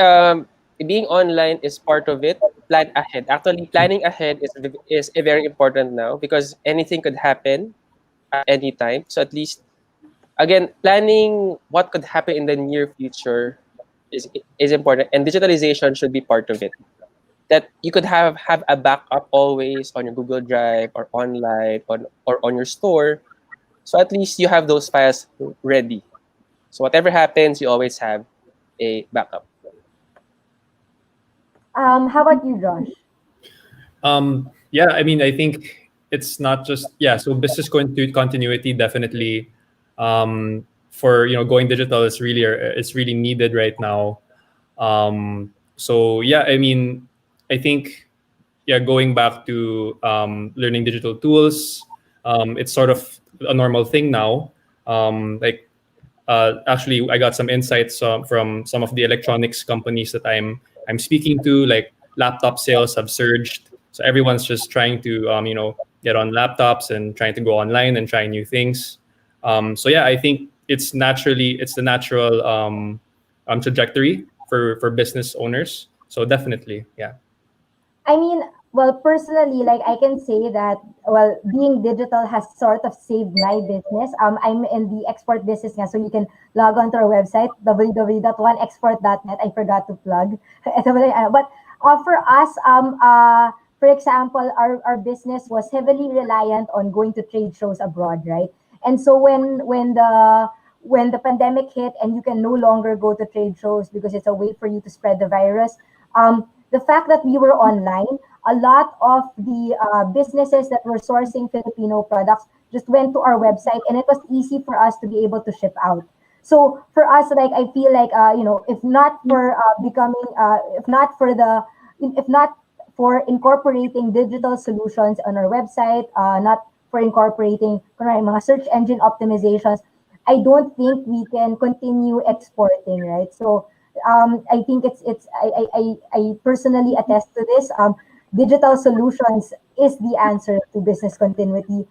being online is part of it. Plan ahead. Actually, planning ahead is very important now because anything could happen at any time. So at least again, planning what could happen in the near future is important, and digitalization should be part of it. That you could have a backup always on your Google Drive or online or on your store. So at least you have those files ready. So whatever happens, you always have a backup. How about you, Josh? Yeah, I mean, I think it's not just yeah. So business continuity definitely for going digital is really needed right now. So yeah, I mean, I think yeah, going back to learning digital tools, it's sort of a normal thing now. Like actually, I got some insights from some of the electronics companies that I'm speaking to. Like laptop sales have surged, so everyone's just trying to get on laptops and trying to go online and try new things. So yeah, I think it's the natural trajectory for business owners. So definitely, yeah. I mean, well, personally, like I can say that, well, being digital has sort of saved my business. I'm in the export business now, so you can log on to our website, www.oneexport.net. I forgot to plug. But for us, for example, our business was heavily reliant on going to trade shows abroad, right? And so when the pandemic hit and you can no longer go to trade shows because it's a way for you to spread the virus, the fact that we were online, a lot of the businesses that were sourcing Filipino products just went to our website, and it was easy for us to be able to ship out. So for us, like I feel like if not for if not for incorporating digital solutions on our website, not for incorporating kunwari, mga search engine optimizations, I don't think we can continue exporting, right? So I think I personally attest to this. Digital solutions is the answer to business continuity.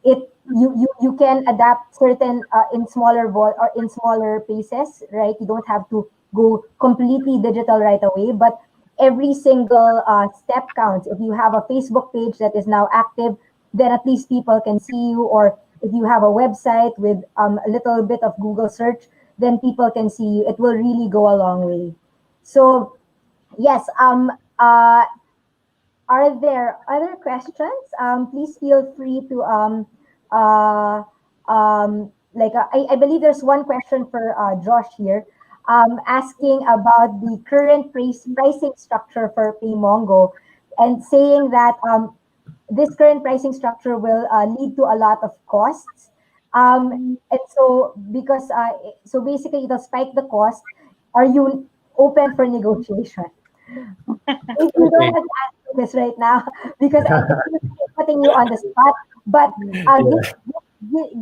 It you can adapt certain or in smaller paces, right? You don't have to go completely digital right away, but every single step counts. If you have a Facebook page that is now active, then at least people can see you. Or if you have a website with a little bit of Google search, then people can see you. It will really go a long way. So yes, are there other questions? Please feel free to uh, I believe there's one question for Josh here, asking about the current pricing structure for PayMongo, and saying that this current pricing structure will lead to a lot of costs. And so because so basically it'll spike the cost. Are you open for negotiation? If you don't Okay. have to answer this right now, because I'm putting you on the spot, but Yeah.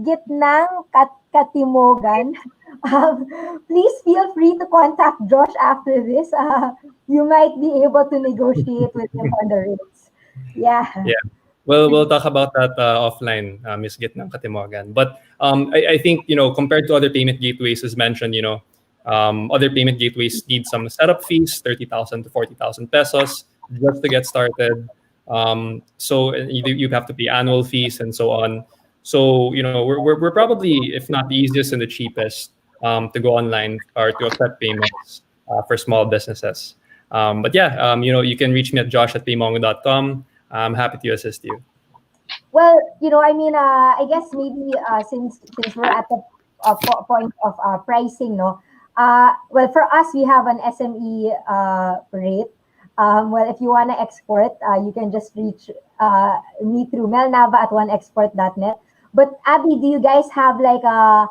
gitnang katimogan, please feel free to contact Josh after this. You might be able to negotiate with him on the rates. Yeah. Yeah. Well, we'll talk about that offline, Ms. Gitnang Katimogan. But I think, compared to other payment gateways, as mentioned, other payment gateways need some setup fees, 30,000 to 40,000 pesos just to get started. So you have to pay annual fees and so on. So, we're probably, if not the easiest and the cheapest, to go online or to accept payments for small businesses. But yeah, you can reach me at josh@paymongo.com. I'm happy to assist you. Well, I mean, I guess maybe since we're at the point of pricing, no. Well, for us, we have an SME rate. Well, if you want to export, you can just reach me through melnava at oneexport.net. But Abby, do you guys have like an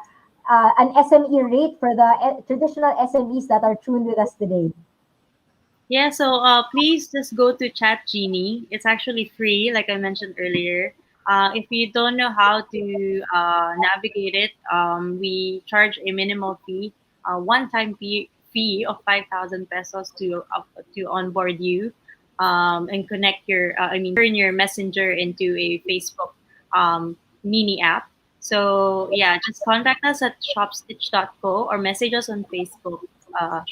SME rate for the traditional SMEs that are tuned with us today? Yeah, so please just go to Chat Genie. It's actually free, like I mentioned earlier. If you don't know how to navigate it, we charge a minimal fee, one-time fee of 5,000 pesos to onboard you and connect turn your messenger into a Facebook mini app. So yeah, just contact us at shopstitch.co or message us on Facebook,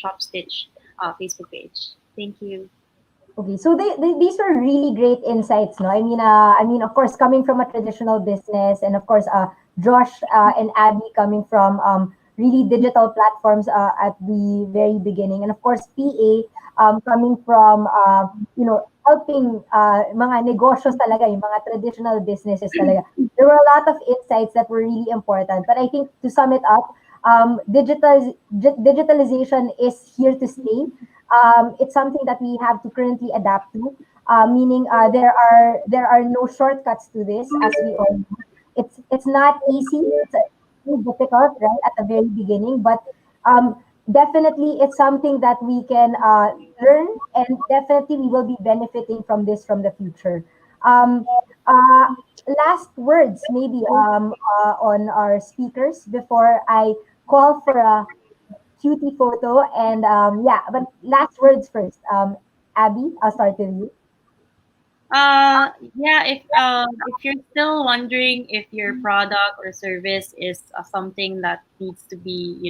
Shopstitch Facebook page. Thank you. Okay, so these are really great insights, no? I mean, of course, coming from a traditional business, and of course, Josh and Abby coming from really digital platforms at the very beginning, and of course, PA coming from helping mga negosyo talaga, yung mga traditional businesses talaga. There were a lot of insights that were really important, but I think to sum it up, digitalization is here to stay. It's something that we have to currently adapt to, meaning there are no shortcuts to this, as we all know. It's not easy. It's difficult, right, at the very beginning, but definitely it's something that we can learn, and definitely we will be benefiting from this from the future. Um, uh, Last words maybe on our speakers before I call for a cutie photo. And yeah, but last words first. Abby, I'll start with you. Yeah, if you're still wondering if your product or service is something that needs to be,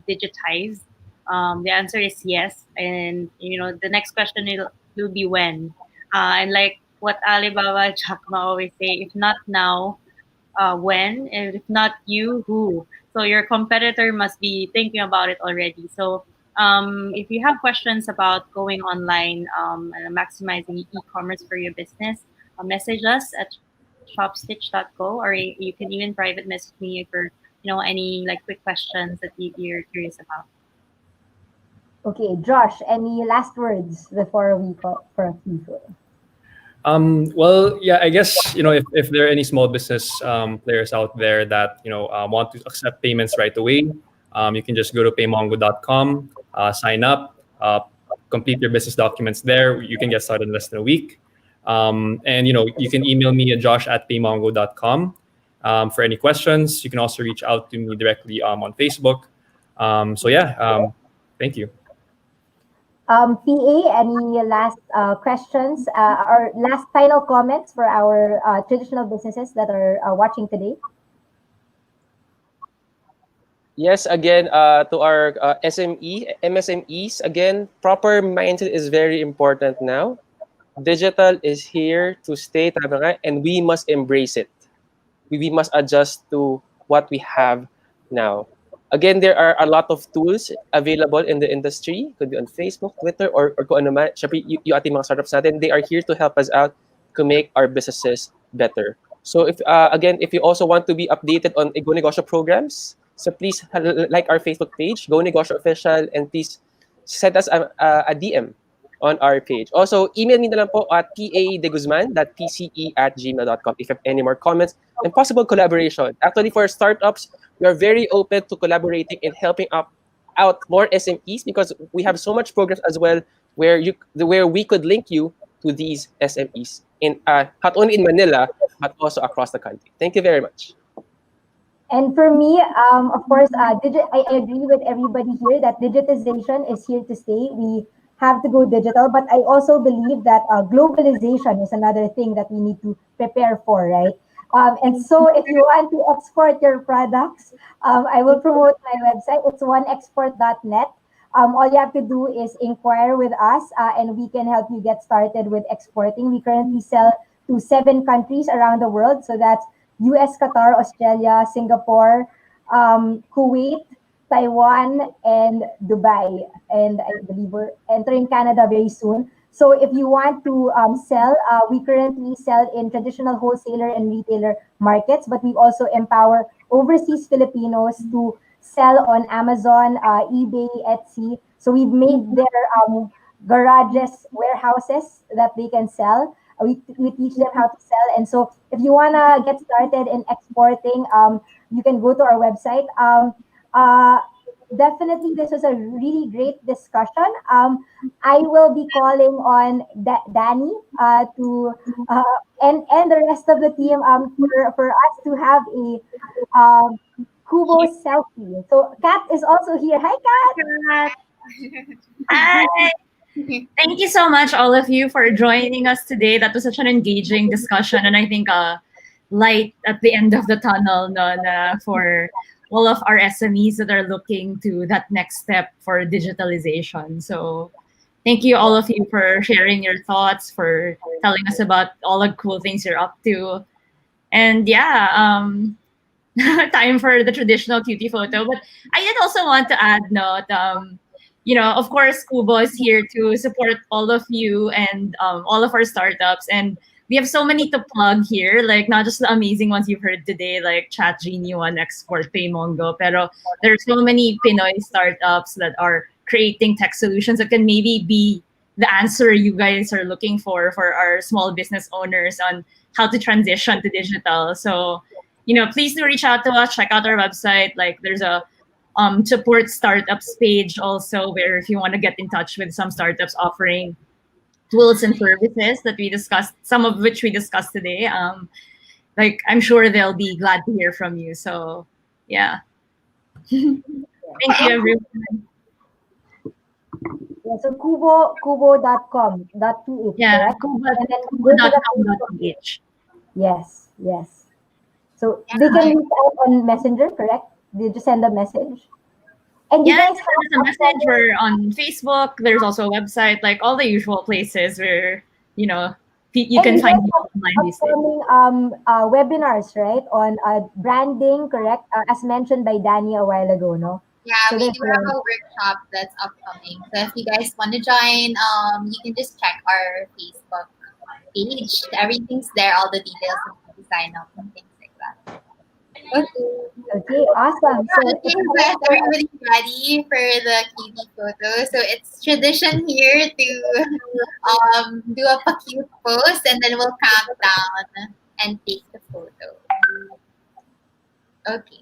digitized, the answer is yes. And the next question will be when. And like what Alibaba Jack Ma always say, if not now, when, and if not you, who. So your competitor must be thinking about it already. So if you have questions about going online and maximizing e-commerce for your business, message us at shopstitch.co, or you can even private message me for any like quick questions that you're curious about. Okay, Josh, any last words before we call for a cutie photo? Well, yeah, I guess if there are any small business players out there that want to accept payments right away, you can just go to paymongo.com, sign up, complete your business documents there. You can get started in less than a week, and you can email me at josh@paymongo.com for any questions. You can also reach out to me directly on Facebook. So yeah, thank you. PA, any last questions or last final comments for our traditional businesses that are watching today? Yes, again, to our MSMEs, again, proper mindset is very important now. Digital is here to stay, tama nga, and we must embrace it. We must adjust to what we have now. Again, there are a lot of tools available in the industry. Could be on Facebook, Twitter, or kung ano man. Syempre, yung ating mga startups natin, they are here to help us out to make our businesses better. So again, if you also want to be updated on Go Negosyo programs, so please like our Facebook page, Go Negosyo Official, and please send us a DM on our page. Also, email me na lang po at padeguzman.pce@gmail.com if you have any more comments and possible collaboration. Actually, for startups, we are very open to collaborating and helping out more SMEs because we have so much programs as well where we could link you to these SMEs in not only in Manila but also across the country. Thank you very much. And for me, of course, I agree with everybody here that digitization is here to stay. We have to go digital, but I also believe that globalization is another thing that we need to prepare for, right? And so, if you want to export your products, I will promote my website. It's oneexport.net. All you have to do is inquire with us, and we can help you get started with exporting. We currently sell to 7 countries around the world, so that's US, Qatar, Australia, Singapore, Kuwait, Taiwan, and Dubai. And I believe we're entering Canada very soon. So if you want to sell, we currently sell in traditional wholesaler and retailer markets, but we also empower overseas Filipinos to sell on Amazon, eBay, Etsy. So we've made their garages, warehouses that they can sell. We teach them how to sell. And so if you want to get started in exporting, you can go to our website. Uh, Definitely, this was a really great discussion. I will be calling on Danny to and the rest of the team for us to have a Kubo selfie. So Kat is also here. Hi, Kat. Hi. Thank you so much, all of you, for joining us today. That was such an engaging discussion, and I think light at the end of the tunnel no, for all of our SMEs that are looking to that next step for digitalization. So thank you, all of you, for sharing your thoughts, for telling us about all the cool things you're up to. And yeah, time for the traditional cutie photo. But I did also want to add note, of course, Kubo is here to support all of you and all of our startups. And we have so many to plug here, like not just the amazing ones you've heard today, like Chat Genie, One Export, PayMongo, pero there are so many Pinoy startups that are creating tech solutions that can maybe be the answer you guys are looking for our small business owners on how to transition to digital. So, please do reach out to us, check out our website. Like there's a support startups page also, where if you want to get in touch with some startups offering tools and services that we discussed, some of which we discussed today. Like I'm sure they'll be glad to hear from you. So yeah. Thank you everyone. Yeah, so kubo.com.ph, Yeah, correct? And then go to the Facebook page. kubo.com.ph. Yes, yes. So they Yeah. can reach out on Messenger, correct? They just send a message. And you Yeah, guys just have send us a message. We're on Facebook. There's also a website, like all the usual places where you and can you guys find me have online these days. upcoming webinars, right? On branding, correct? As mentioned by Danny a while ago, no? Yeah, So we there's do have a workshop that's upcoming. So if you guys want to join, you can just check our Facebook page. Everything's there, all the details of how to sign up and things like that. Okay. okay, awesome. So Okay, it's so time is for everybody ready for the cutie photo? So it's tradition here to do a cute pose and then we'll count down and take the photo. Okay.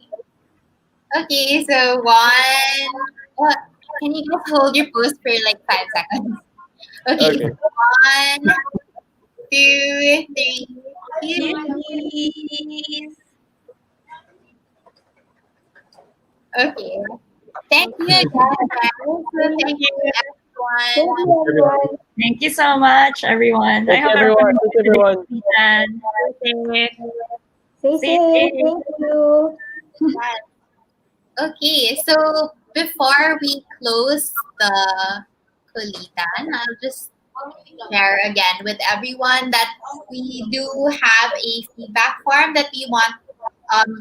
Okay, so one. What? Can you guys hold your pose for like 5 seconds? Okay, Okay. so 1, 2, 3. Cuties. Okay. Thank you again, guys. So thank you, thank everyone. you everyone. Thank you so much, everyone. I Thank you, hope everyone. everyone Thank you, everyone. and Stay stay safe. safe. Thank you. Okay, so before we close the QLITAN, I'll just share again with everyone that we do have a feedback form that we want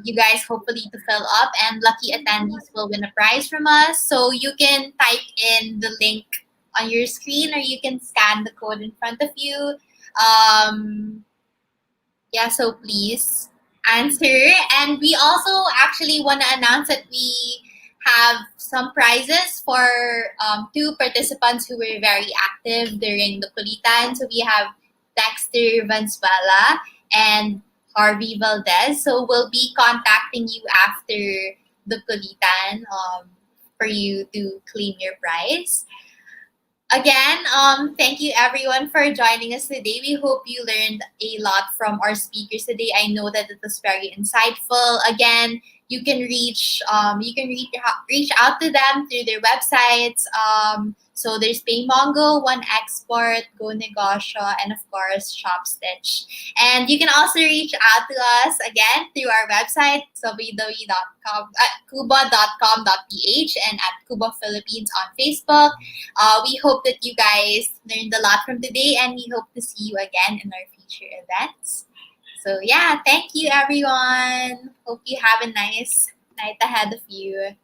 you guys hopefully to fill up, and lucky attendees will win a prize from us. So you can type in the link on your screen or you can scan the code in front of you. Yeah, so please answer. And we also actually want to announce that we have some prizes for 2 participants who were very active during the QLITAN. So we have Dexter Valenzuela and Harvey Valdez. So we'll be contacting you after the QLITAN for you to claim your prize. Again, thank you everyone for joining us today. We hope you learned a lot from our speakers today. I know that it was very insightful. Again, you can reach out to them through their websites. So there's PayMongo, One Export, Go Negosyo, and of course Shopstitch. And you can also reach out to us again through our website, kuba.com.ph, and at Kuba Philippines on Facebook. We hope that you guys learned a lot from today, and we hope to see you again in our future events. So yeah, thank you everyone. Hope you have a nice night ahead of you.